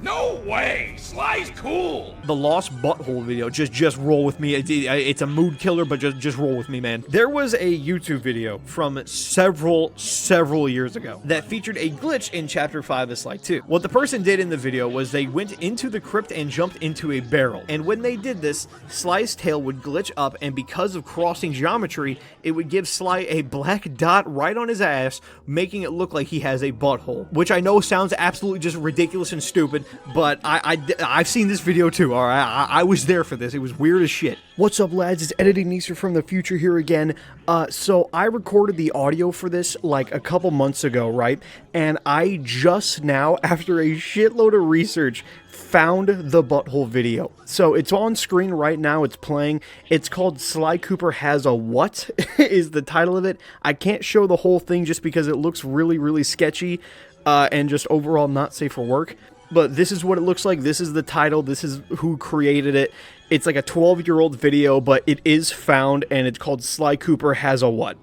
No way! Sly's cool! The Lost Butthole video, just roll with me. It's a mood killer, but just roll with me, man. There was a YouTube video from several years ago that featured a glitch in Chapter 5 of Sly 2. What the person did in the video was they went into the crypt and jumped into a barrel. And when they did this, Sly's tail would glitch up, and because of crossing geometry, it would give Sly a black dot right on his ass, making it look like he has a butthole. Which I know sounds absolutely just ridiculous and stupid, but I've seen this video too, alright? I was there for this. It was weird as shit. What's up, lads? It's Editing Neesterhere from the future here again. So I recorded the audio for this like a couple months ago, right? And I just now, after a shitload of research, found the butthole video. So it's on screen right now. It's playing. It's called Sly Cooper Has a What is the title of it. I can't show the whole thing just because it looks really sketchy and just overall not safe for work. But this is what it looks like. This is the title. This is who created it. It's like a 12-year-old video, but it is found, and it's called Sly Cooper Has a What.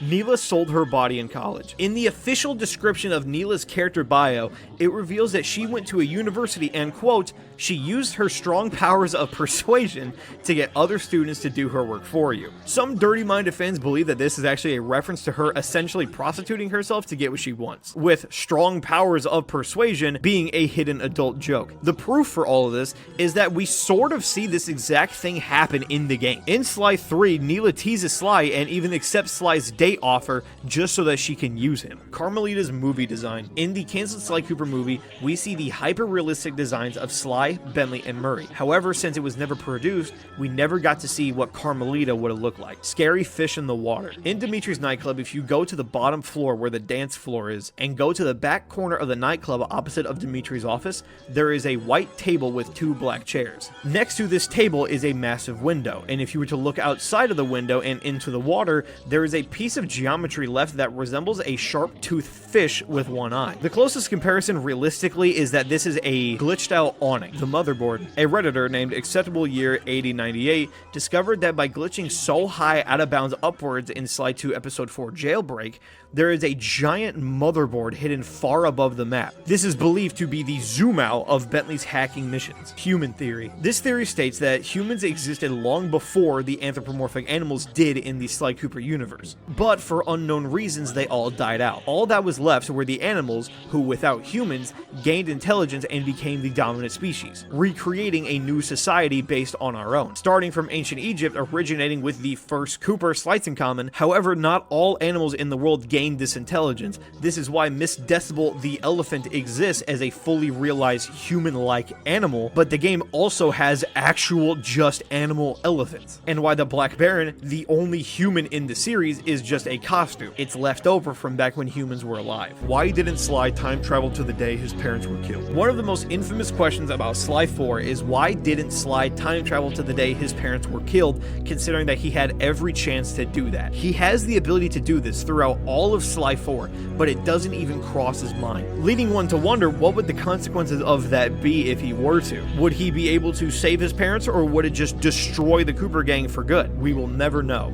Neela sold her body in college. In the official description of Neela's character bio, it reveals that she went to a university and, quote, she used her strong powers of persuasion to get other students to do her work for you. Some dirty-minded fans believe that this is actually a reference to her essentially prostituting herself to get what she wants, with strong powers of persuasion being a hidden adult joke. The proof for all of this is that we sort of see this exact thing happen in the game. In Sly 3, Neela teases Sly and even accepts Sly's date offer just so that she can use him. Carmelita's movie design. In the canceled Sly Cooper movie, we see the hyper-realistic designs of Sly, Bentley, and Murray. However, since it was never produced, we never got to see what Carmelita would have looked like. Scary fish in the water. In Dimitri's nightclub, if you go to the bottom floor where the dance floor is, and go to the back corner of the nightclub opposite of Dimitri's office, there is a white table with 2 black chairs. Next to this table is a massive window, and if you were to look outside of the window and into the water, there is a piece of geometry left that resembles a sharp-toothed fish with one eye. The closest comparison realistically is that this is a glitched-out awning. The motherboard. A Redditor named Acceptable Year 8098 discovered that by glitching so high out of bounds upwards in Sly 2 Episode 4 Jailbreak, there is a giant motherboard hidden far above the map. This is believed to be the zoom out of Bentley's hacking missions. Human theory. This theory states that humans existed long before the anthropomorphic animals did in the Sly Cooper universe. But for unknown reasons, they all died out. All that was left were the animals who, without humans, gained intelligence and became the dominant species, recreating a new society based on our own. Starting from ancient Egypt, originating with the first Cooper slights in common. However, not all animals in the world gained this intelligence. This is why Miss Decibel the elephant exists as a fully realized human-like animal, but the game also has actual just animal elephants. And why the Black Baron, the only human in the series, is just a costume. It's left over from back when humans were alive. Why didn't Sly time travel to the day his parents were killed? One of the most infamous questions about Sly 4 is why didn't Sly time travel to the day his parents were killed, considering that he had every chance to do that. He has the ability to do this throughout all of Sly 4, but it doesn't even cross his mind, leading one to wonder what would the consequences of that be if he were to. Would he be able to save his parents, or would it just destroy the Cooper gang for good? We will never know.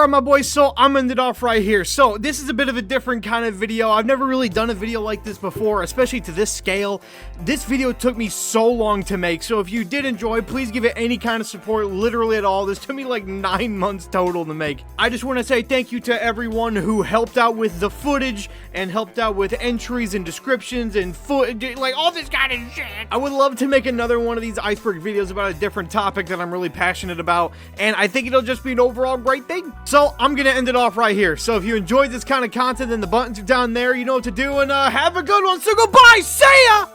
Alright, my boys, so I'm ended off right here. So this is a bit of a different kind of video. I've never really done a video like this before, especially to this scale. This video took me so long to make, so if you did enjoy, please give it any kind of support, literally at all. This took me like 9 months total to make. I just want to say thank you to everyone who helped out with the footage and helped out with entries and descriptions and like all this kind of shit. I would love to make another one of these Iceberg videos about a different topic that I'm really passionate about, and I think it'll just be an overall great thing. So I'm gonna end it off right here. So if you enjoyed this kind of content, then the buttons are down there. You know what to do, and have a good one. So goodbye. See ya.